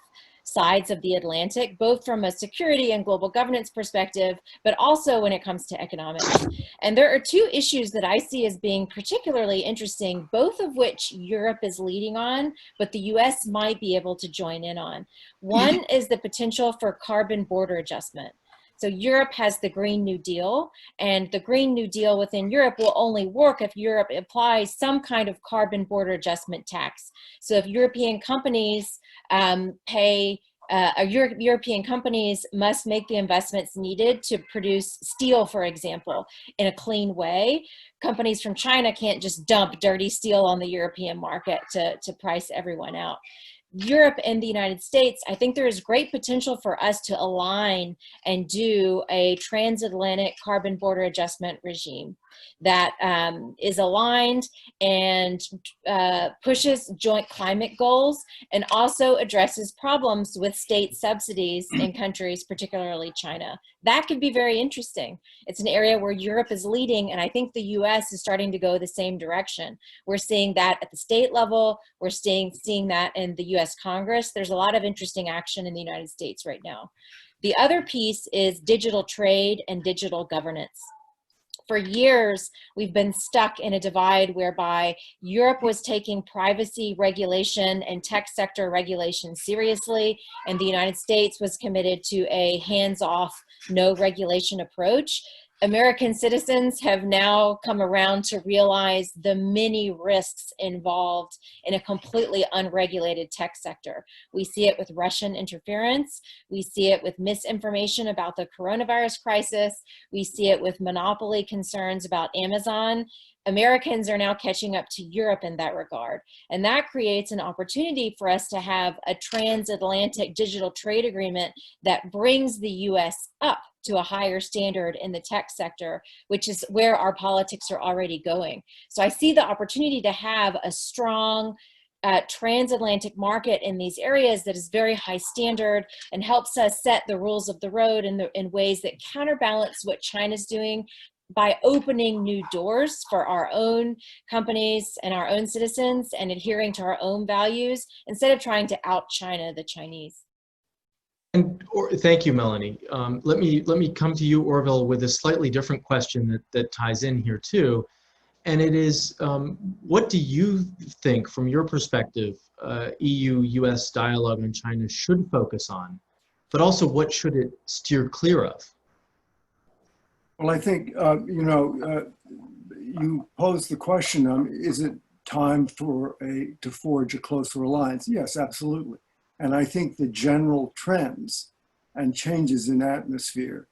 sides of the Atlantic, both from a security and global governance perspective, but also when it comes to economics. And there are two issues that I see as being particularly interesting, both of which Europe is leading on, but the US might be able to join in on. One is the potential for carbon border adjustment. So Europe has the Green New Deal, and the Green New Deal within Europe will only work if Europe applies some kind of carbon border adjustment tax. So if European companies European companies must make the investments needed to produce steel, for example, in a clean way. Companies from China can't just dump dirty steel on the European market to price everyone out. Europe and the United States, I think there is great potential for us to align and do a transatlantic carbon border adjustment regime that is aligned and pushes joint climate goals and also addresses problems with state subsidies in countries, particularly China. That could be very interesting. It's an area where Europe is leading, and I think the US is starting to go the same direction. We're seeing that at the state level. We're seeing that in the US Congress. There's a lot of interesting action in the United States right now. The other piece is digital trade and digital governance. For years, we've been stuck in a divide whereby Europe was taking privacy regulation and tech sector regulation seriously, and the United States was committed to a hands-off, no regulation approach. American citizens have now come around to realize the many risks involved in a completely unregulated tech sector. We see it with Russian interference. We see it with misinformation about the coronavirus crisis. We see it with monopoly concerns about Amazon. Americans are now catching up to Europe in that regard. And that creates an opportunity for us to have a transatlantic digital trade agreement that brings the US up to a higher standard in the tech sector, which is where our politics are already going. So I see the opportunity to have a strong transatlantic market in these areas that is very high standard and helps us set the rules of the road in ways that counterbalance what China's doing by opening new doors for our own companies and our own citizens and adhering to our own values instead of trying to out China the Chinese. And thank you, Melanie. Let me come to you, Orville, with a slightly different question that ties in here too. And it is, what do you think, from your perspective, EU-US dialogue on China should focus on, but also what should it steer clear of? Well, I think, you posed the question, is it time to forge a closer alliance? Yes, absolutely. And I think the general trends and changes in atmosphere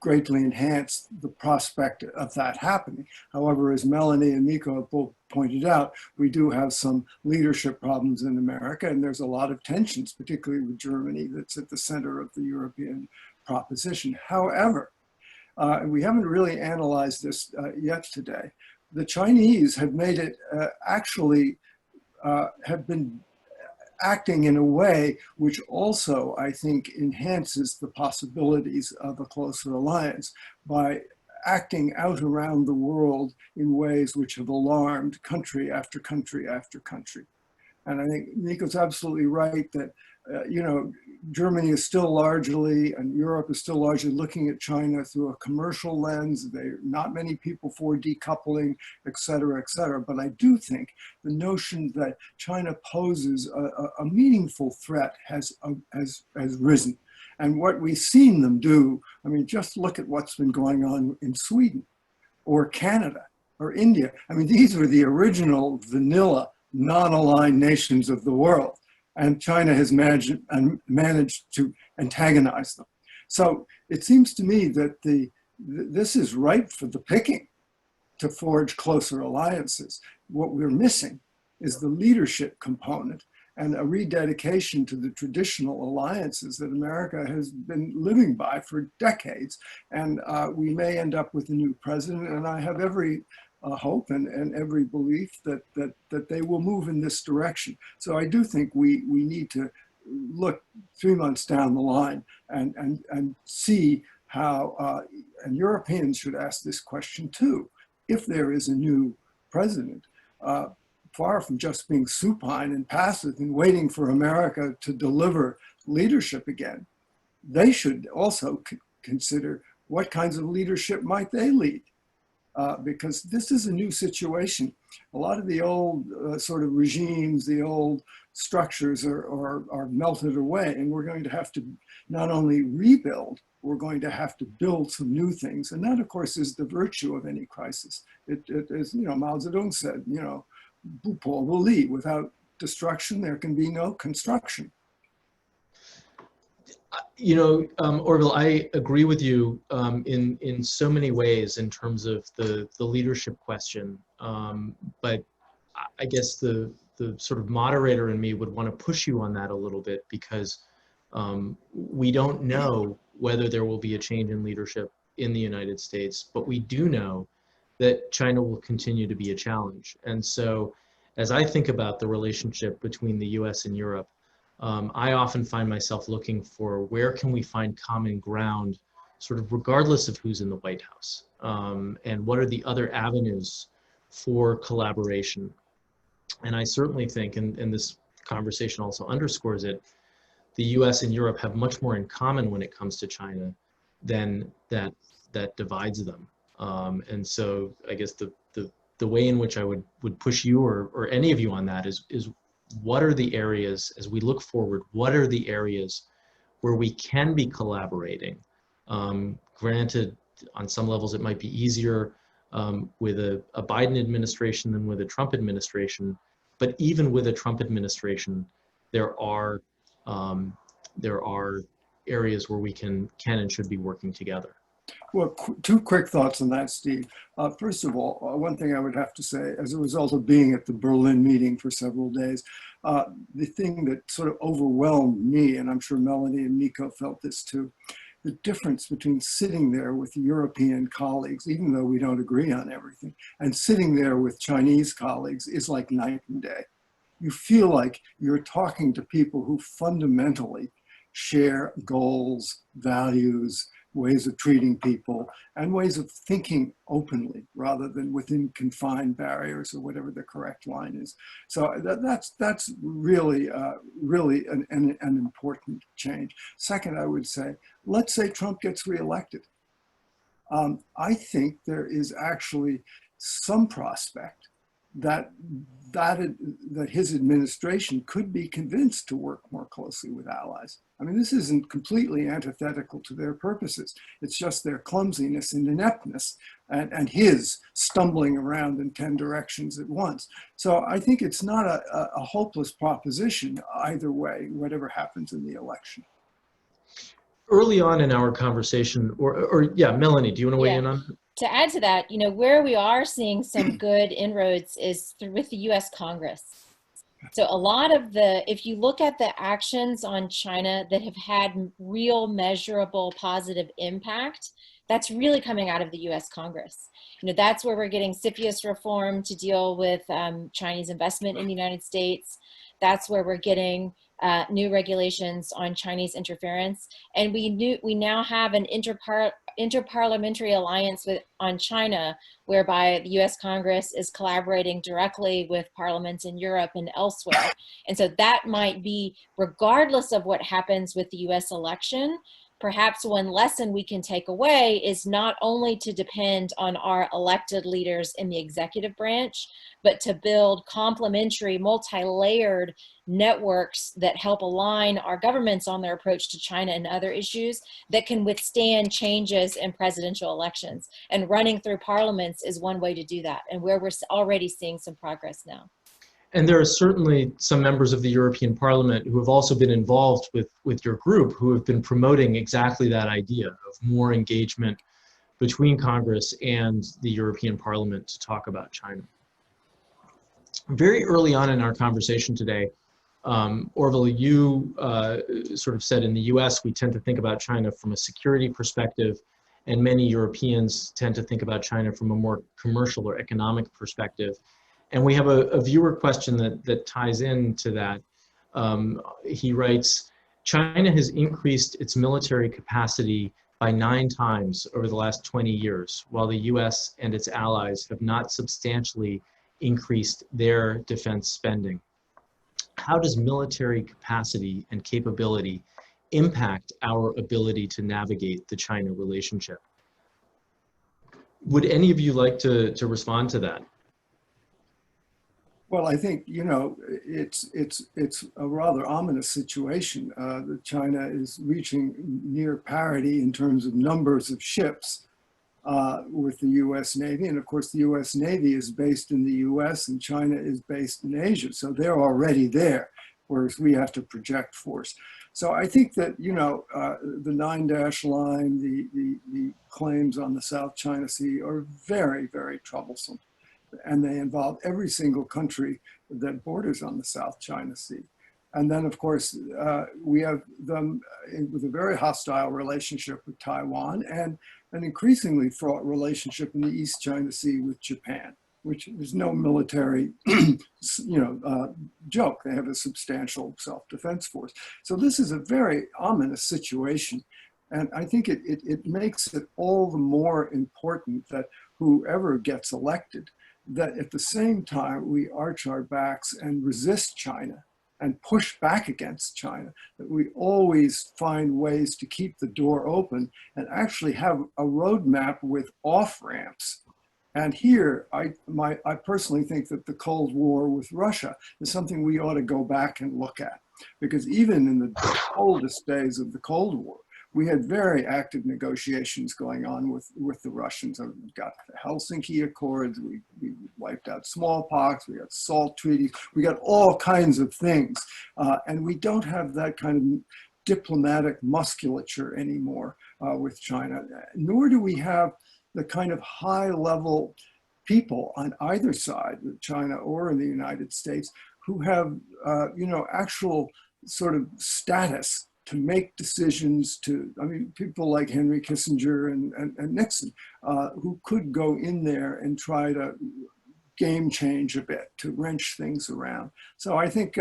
greatly enhance the prospect of that happening. However, as Melanie and Mikko have both pointed out, we do have some leadership problems in America, and there's a lot of tensions, particularly with Germany, that's at the center of the European proposition. However, we haven't really analyzed this yet today. The Chinese have made it have been acting in a way which also, I think, enhances the possibilities of a closer alliance by acting out around the world in ways which have alarmed country after country after country. And I think Mikko's absolutely right that, Germany is still largely, and Europe is still largely looking at China through a commercial lens. There are not many people for decoupling, et cetera, et cetera. But I do think the notion that China poses a meaningful threat has risen. And what we've seen them do, I mean, just look at what's been going on in Sweden or Canada or India. I mean, these were the original vanilla non-aligned nations of the world. And China has managed to antagonize them. So it seems to me that this is ripe for the picking to forge closer alliances. What we're missing is the leadership component and a rededication to the traditional alliances that America has been living by for decades. And we may end up with a new president, and I have every hope and every belief that they will move in this direction. So I do think we need to look 3 months down the line and see how, and Europeans should ask this question too, if there is a new president, far from just being supine and passive and waiting for America to deliver leadership again, they should also consider what kinds of leadership might they lead. Because this is a new situation. A lot of the old sort of regimes, the old structures are melted away, and we're going to have to not only rebuild, we're going to have to build some new things. And that, of course, is the virtue of any crisis. It is, Mao Zedong said, "Bu po wu li," without destruction, there can be no construction. Orville, I agree with you in so many ways in terms of the leadership question. But I guess the sort of moderator in me would want to push you on that a little bit, because we don't know whether there will be a change in leadership in the United States, but we do know that China will continue to be a challenge. And so as I think about the relationship between the US and Europe, I often find myself looking for where can we find common ground, sort of regardless of who's in the White House, and what are the other avenues for collaboration. And I certainly think, and this conversation also underscores it, the US and Europe have much more in common when it comes to China than that divides them. And so I guess the way in which I would push you or any of you on that is what are the areas, as we look forward, what are the areas where we can be collaborating? Granted, on some levels it might be easier with a Biden administration than with a Trump administration, but even with a Trump administration, there are areas where we can and should be working together. Well, two quick thoughts on that, Steve. First of all, one thing I would have to say, as a result of being at the Berlin meeting for several days, the thing that sort of overwhelmed me, and I'm sure Melanie and Mikko felt this too, the difference between sitting there with European colleagues, even though we don't agree on everything, and sitting there with Chinese colleagues is like night and day. You feel like you're talking to people who fundamentally share goals, values, ways of treating people, and ways of thinking openly rather than within confined barriers or whatever the correct line is. So that's really an important change. Second, I would say, let's say Trump gets reelected. I think there is actually some prospect that his administration could be convinced to work more closely with allies. I mean, this isn't completely antithetical to their purposes. It's just their clumsiness and ineptness and his stumbling around in 10 directions at once. So I think it's not a hopeless proposition either way, whatever happens in the election. Early on in our conversation, yeah, Melanie, do you want to weigh in on that? To add to that, where we are seeing some good inroads is with the U.S. Congress. So a lot of if you look at the actions on China that have had real measurable positive impact, that's really coming out of the U.S. Congress. That's where we're getting CFIUS reform to deal with Chinese investment in the United States. That's where we're getting new regulations on Chinese interference. And we now have an interparliamentary alliance on China, whereby the U.S. Congress is collaborating directly with parliaments in Europe and elsewhere. And so that might be, regardless of what happens with the U.S. election, perhaps one lesson we can take away is not only to depend on our elected leaders in the executive branch, but to build complementary, multi-layered networks that help align our governments on their approach to China and other issues that can withstand changes in presidential elections. And running through parliaments is one way to do that, and where we're already seeing some progress now. And there are certainly some members of the European Parliament who have also been involved with your group who have been promoting exactly that idea of more engagement between Congress and the European Parliament to talk about China. Very early on in our conversation today, Orville, you sort of said in the US, we tend to think about China from a security perspective, and many Europeans tend to think about China from a more commercial or economic perspective. And we have a viewer question that ties into that. He writes, China has increased its military capacity by 9 times over the last 20 years, while the US and its allies have not substantially increased their defense spending. How does military capacity and capability impact our ability to navigate the China relationship? Would any of you like to respond to that? Well, I think, you know, it's a rather ominous situation. That China is reaching near parity in terms of numbers of ships with the US Navy. And of course, the US Navy is based in the US and China is based in Asia. So they're already there, whereas we have to project force. So I think that, you know, the 9-dash line, the claims on the South China Sea are very, very troublesome. And they involve every single country that borders on the South China Sea. And then, of course, we have them with a very hostile relationship with Taiwan and an increasingly fraught relationship in the East China Sea with Japan, which is no military joke. They have a substantial self-defense force. So this is a very ominous situation. And I think it makes it all the more important that whoever gets elected, that at the same time we arch our backs and resist China and push back against China, that we always find ways to keep the door open and actually have a roadmap with off-ramps. And here, I personally think that the Cold War with Russia is something we ought to go back and look at. Because even in the coldest days of the Cold War, we had very active negotiations going on with the Russians. We got the Helsinki Accords, we wiped out smallpox, we got SALT treaties, we got all kinds of things. And we don't have that kind of diplomatic musculature anymore with China, nor do we have the kind of high-level people on either side, China or in the United States, who have actual sort of status to make decisions people like Henry Kissinger and Nixon, who could go in there and try to game change a bit, to wrench things around. So I think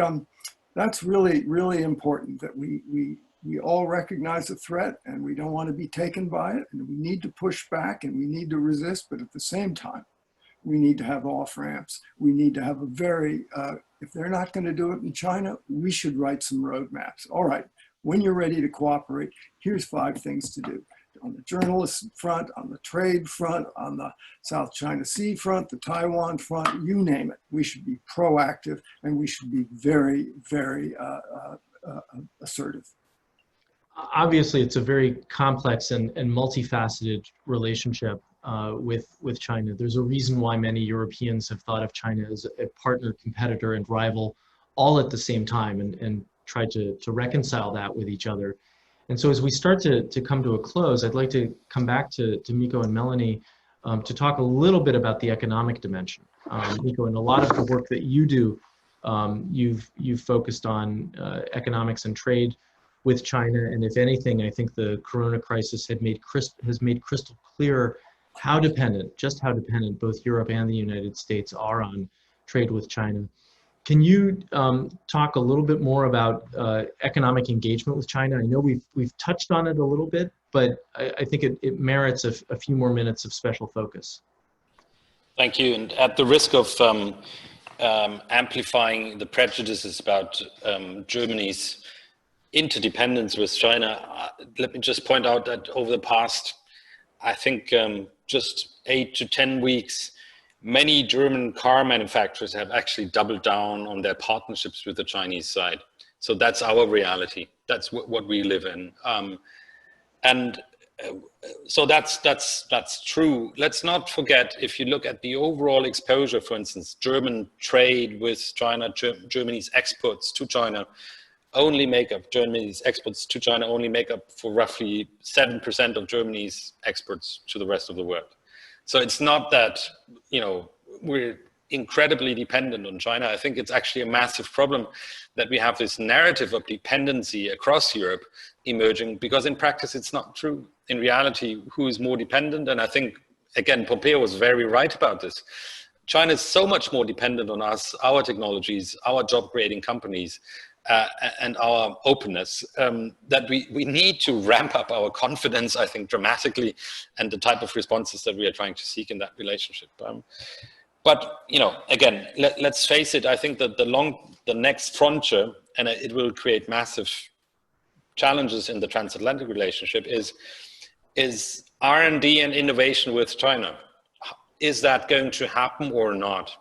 that's really, really important, that we all recognize the threat and we don't want to be taken by it, and we need to push back and we need to resist, but at the same time, we need to have off-ramps. We need to have a very, if they're not going to do it in China, we should write some roadmaps. All right, when you're ready to cooperate, here's 5 things to do. On the journalist front, on the trade front, on the South China Sea front, the Taiwan front, you name it. We should be proactive and we should be very, very assertive. Obviously, it's a very complex and multifaceted relationship with China. There's a reason why many Europeans have thought of China as a partner, competitor, and rival all at the same time, and tried to reconcile that with each other. And so as we start to come to a close, I'd like to come back to Mikko and Melanie to talk a little bit about the economic dimension. Mikko, in a lot of the work that you do, you've focused on economics and trade with China, and if anything, I think the Corona crisis has made crystal clear how dependent both Europe and the United States are on trade with China. Can you talk a little bit more about economic engagement with China? I know we've touched on it a little bit, but I think it merits a few more minutes of special focus. Thank you. And at the risk of amplifying the prejudices about Germany's interdependence with China, let me just point out that over the past, I think, just 8 to 10 weeks, many German car manufacturers have actually doubled down on their partnerships with the Chinese side. So that's our reality. That's what we live in. And so that's true. Let's not forget, if you look at the overall exposure, for instance, German trade with China, Germany's exports to China only make up, Germany's exports to China only make up for roughly 7% of Germany's exports to the rest of the world. So it's not that, you know, we're incredibly dependent on China. I think it's actually a massive problem that we have this narrative of dependency across Europe emerging, because in practice it's not true. In reality, who is more dependent? And I think, again, Pompeo was very right about this. China is so much more dependent on us, our technologies, our job creating companies, and our openness, that we need to ramp up our confidence, I think, dramatically, and the type of responses that we are trying to seek in that relationship. But, you know, again, let's face it, I think that the next frontier, and it will create massive challenges in the transatlantic relationship, is R&D and innovation with China. Is that going to happen or not?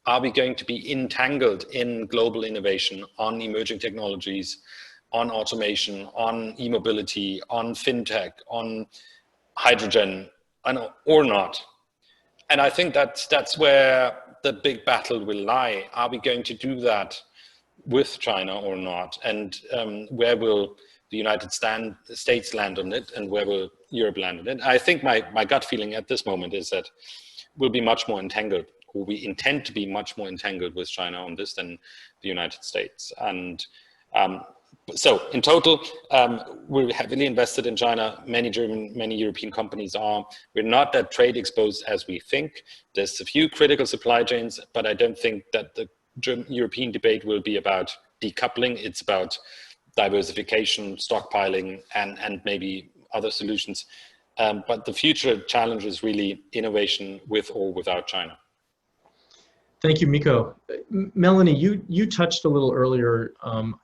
Are we going to be entangled in global innovation on emerging technologies, on automation, on e-mobility, on fintech, on hydrogen, or not? And I think that's where the big battle will lie. Are we going to do that with China or not? And where will the United States land on it, and where will Europe land on it? I think my gut feeling at this moment is that we'll be much more entangled, or we intend to be much more entangled with China on this than the United States. And so in total, we're heavily invested in China. Many European companies are. We're not that trade exposed as we think. There's a few critical supply chains, but I don't think that the European debate will be about decoupling. It's about diversification, stockpiling, and maybe other solutions. But the future challenge is really innovation with or without China. Thank you, Mikko. Melanie, you touched a little earlier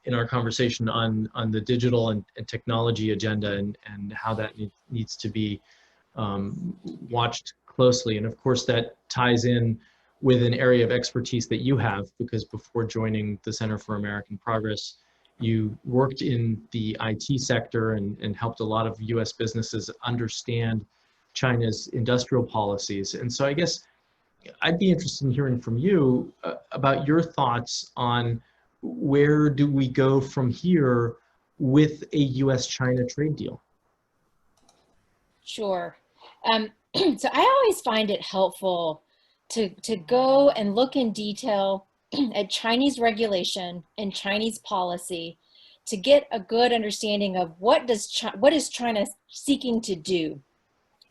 in our conversation on the digital and technology agenda and how that needs to be watched closely. And of course, that ties in with an area of expertise that you have, because before joining the Center for American Progress, you worked in the IT sector and helped a lot of US businesses understand China's industrial policies. And so I guess I'd be interested in hearing from you about your thoughts on where do we go from here with a US-China trade deal? Sure. So I always find it helpful to go and look in detail at Chinese regulation and Chinese policy to get a good understanding of what is China seeking to do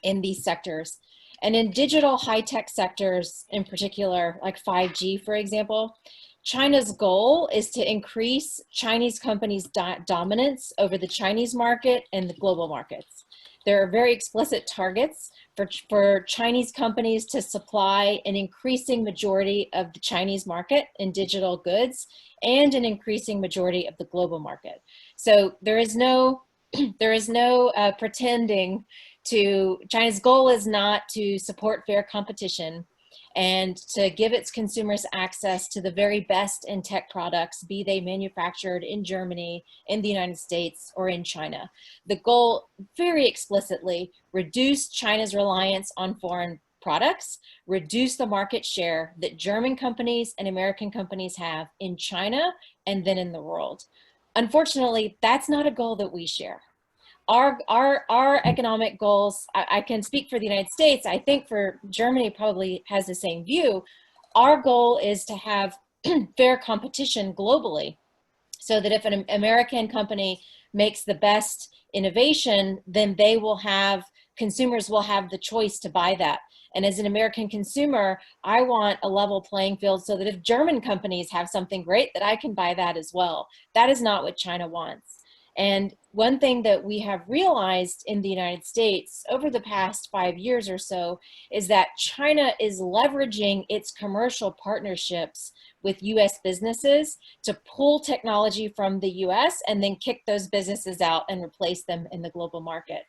in these sectors. And in digital high-tech sectors in particular, like 5G, for example, China's goal is to increase Chinese companies' dominance over the Chinese market and the global markets. There are very explicit targets for Chinese companies to supply an increasing majority of the Chinese market in digital goods and an increasing majority of the global market. So there is no pretending to, China's goal is not to support fair competition and to give its consumers access to the very best in tech products, be they manufactured in Germany, in the United States, or in China. The goal, very explicitly, reduce China's reliance on foreign products, reduce the market share that German companies and American companies have in China and then in the world. Unfortunately, that's not a goal that we share. Our economic goals, I can speak for the United States, I think for Germany probably has the same view. Our goal is to have fair competition globally, so that if an American company makes the best innovation, then they will have, consumers will have the choice to buy that. And as an American consumer, I want a level playing field so that if German companies have something great, that I can buy that as well. That is not what China wants. And one thing that we have realized in the United States over the past 5 years or so is that China is leveraging its commercial partnerships with US businesses to pull technology from the US and then kick those businesses out and replace them in the global market.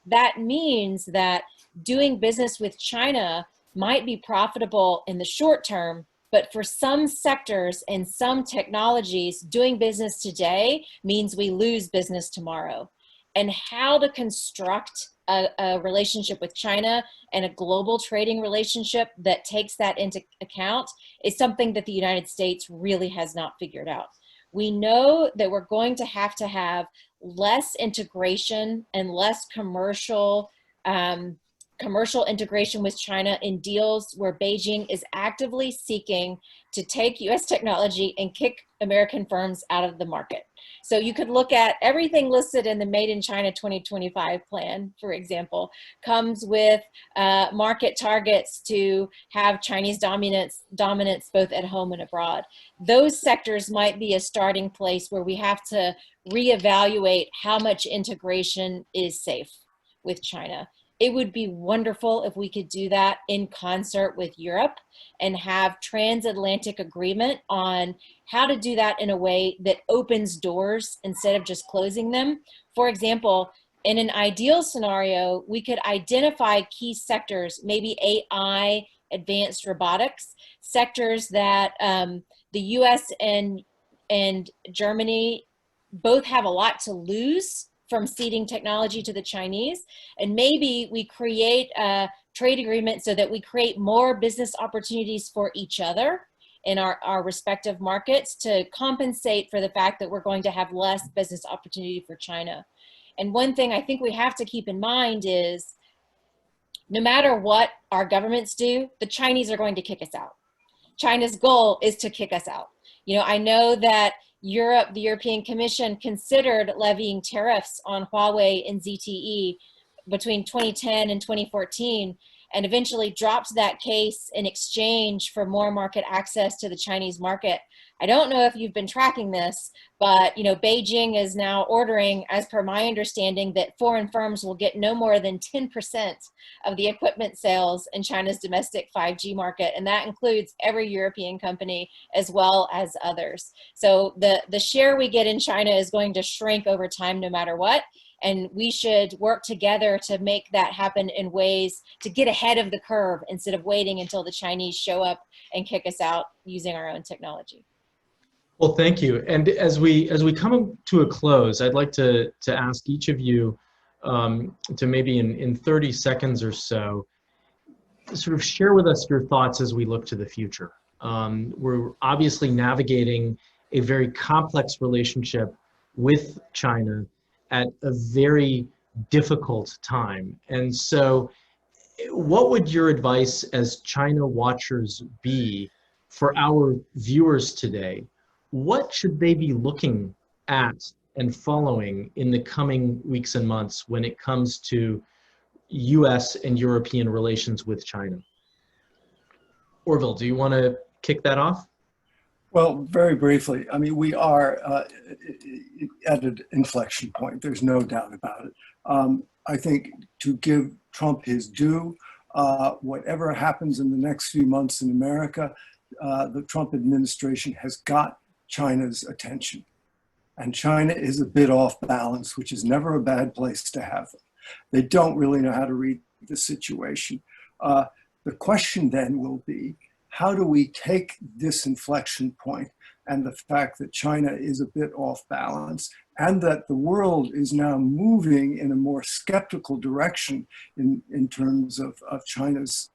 That means that doing business with China might be profitable in the short term, but for some sectors and some technologies, doing business today means we lose business tomorrow. and how to construct a relationship with China and a global trading relationship that takes that into account is something that the United States really has not figured out. We know that we're going to have less integration and less commercial integration with China in deals where Beijing is actively seeking to take US technology and kick American firms out of the market. So you could look at everything listed in the Made in China 2025 plan, for example, comes with market targets to have Chinese dominance both at home and abroad. Those sectors might be a starting place where we have to reevaluate how much integration is safe with China. It would be wonderful if we could do that in concert with Europe and have transatlantic agreement on how to do that in a way that opens doors instead of just closing them. For example, in an ideal scenario, we could identify key sectors, maybe AI, advanced robotics, sectors that the US and Germany both have a lot to lose from ceding technology to the Chinese. And maybe we create a trade agreement so that we create more business opportunities for each other in our respective markets to compensate for the fact that we're going to have less business opportunity for China. And one thing I think we have to keep in mind is no matter what our governments do, the Chinese are going to kick us out. China's goal is to kick us out. You know, I know that Europe, the European Commission, considered levying tariffs on Huawei and ZTE between 2010 and 2014, and eventually dropped that case in exchange for more market access to the Chinese market. I don't know if you've been tracking this, but you know, Beijing is now ordering, as per my understanding, that foreign firms will get no more than 10% of the equipment sales in China's domestic 5G market, and that includes every European company as well as others. So the share we get in China is going to shrink over time no matter what, and we should work together to make that happen in ways to get ahead of the curve instead of waiting until the Chinese show up and kick us out using our own technology. Well, thank you. And as we come to a close, I'd like to ask each of you to maybe in 30 seconds or so, sort of share with us your thoughts as we look to the future. We're obviously navigating a very complex relationship with China at a very difficult time. And so what would your advice as China watchers be for our viewers today? What should they be looking at and following in the coming weeks and months when it comes to US and European relations with China? Orville, do you want to kick that off? Well, very briefly, I mean, we are at an inflection point. There's no doubt about it. I think to give Trump his due, whatever happens in the next few months in America, the Trump administration has got China's attention. And China is a bit off balance, which is never a bad place to have them. They don't really know how to read the situation. The question then will be, how do we take this inflection point and the fact that China is a bit off balance and that the world is now moving in a more skeptical direction in terms of China's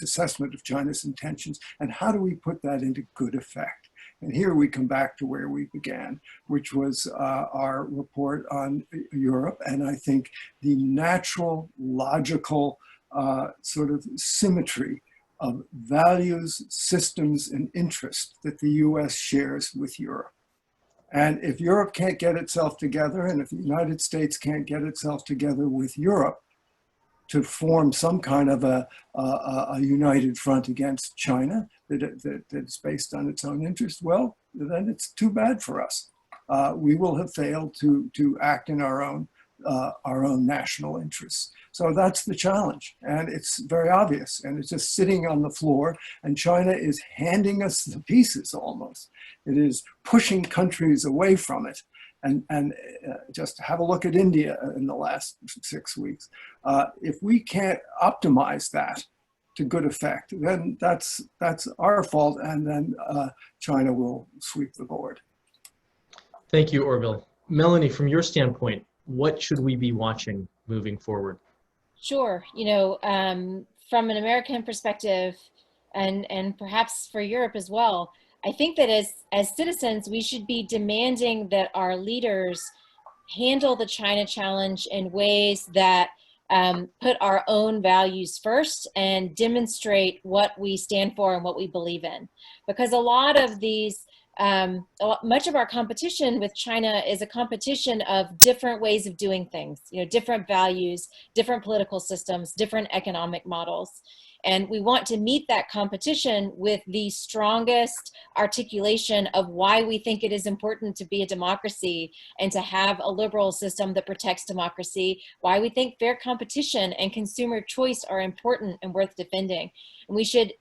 assessment of China's intentions, and how do we put that into good effect? And here we come back to where we began, which was our report on Europe. And I think the natural, logical sort of symmetry of values, systems, and interests that the US shares with Europe. And if Europe can't get itself together, and if the United States can't get itself together with Europe to form some kind of a united front against China that is based on its own interest, well, then it's too bad for us. We will have failed to act in our own national interests. So that's the challenge, and it's very obvious, and it's just sitting on the floor, and China is handing us the pieces almost. It is pushing countries away from it, and just have a look at India in the last 6 weeks. If we can't optimize that to good effect, then that's our fault, and then China will sweep the board. Thank you, Orville. Melanie, from your standpoint, what should we be watching moving forward? Sure. From an American perspective, and perhaps for Europe as well, I think that as citizens, we should be demanding that our leaders handle the China challenge in ways that put our own values first and demonstrate what we stand for and what we believe in. Because a lot of these, much of our competition with China is a competition of different ways of doing things, different values, different political systems, different economic models. And we want to meet that competition with the strongest articulation of why we think it is important to be a democracy and to have a liberal system that protects democracy, why we think fair competition and consumer choice are important and worth defending. And we should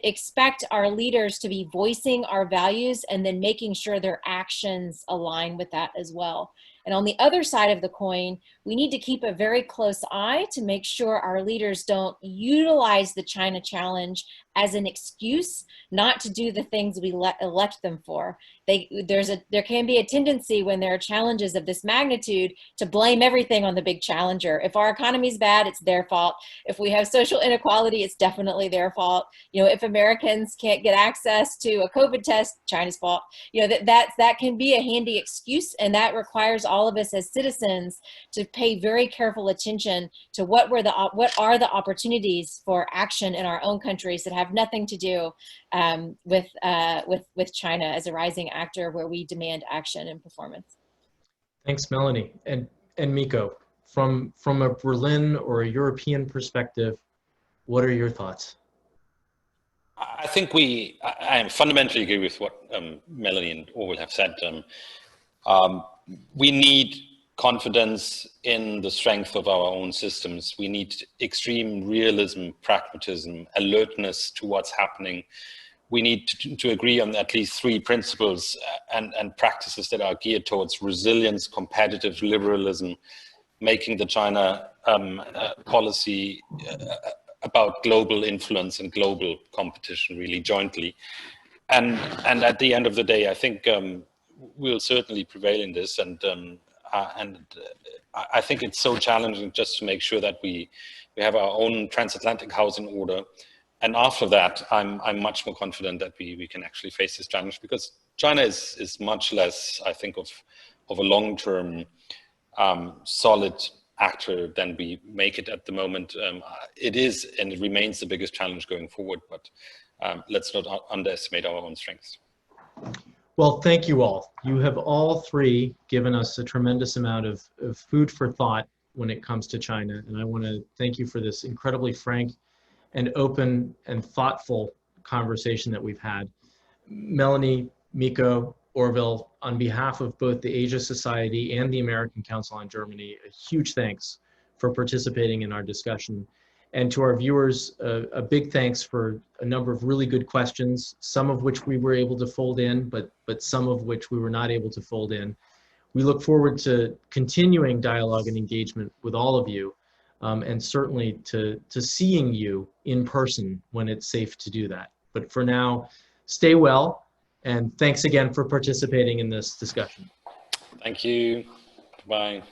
expect our leaders to be voicing our values and then making sure their actions align with that as well. And on the other side of the coin, we need to keep a very close eye to make sure our leaders don't utilize the China challenge as an excuse not to do the things we elect them for. There can be a tendency when there are challenges of this magnitude to blame everything on the big challenger. If our economy's bad, it's their fault. If we have social inequality, it's definitely their fault. If Americans can't get access to a COVID test, China's fault. That can be a handy excuse, and that requires all of us as citizens to pay very careful attention to what are the opportunities for action in our own countries that have nothing to do with China as a rising actor where we demand action and performance. Thanks, Melanie. And Mikko, from a Berlin or a European perspective, what are your thoughts? I think I fundamentally agree with what Melanie and Orville have said. We need confidence in the strength of our own systems. We need extreme realism, pragmatism, alertness to what's happening. We need to agree on at least 3 principles and practices that are geared towards resilience, competitive liberalism, making the China policy about global influence and global competition really jointly. And at the end of the day, I think we'll certainly prevail in this. And I think it's so challenging just to make sure that we have our own transatlantic house in order. And after that, I'm much more confident that we can actually face this challenge, because China is much less, I think, of a long-term solid actor than we make it at the moment. It is and it remains the biggest challenge going forward, but let's not underestimate our own strengths. Well, thank you all. You have all 3 given us a tremendous amount of food for thought when it comes to China. And I want to thank you for this incredibly frank and open and thoughtful conversation that we've had. Melanie, Mikko, Orville, on behalf of both the Asia Society and the American Council on Germany, a huge thanks for participating in our discussion. And to our viewers, a big thanks for a number of really good questions, some of which we were able to fold in, but some of which we were not able to fold in. We look forward to continuing dialogue and engagement with all of you, and certainly to seeing you in person when it's safe to do that. But for now, stay well, and thanks again for participating in this discussion. Thank you. Bye.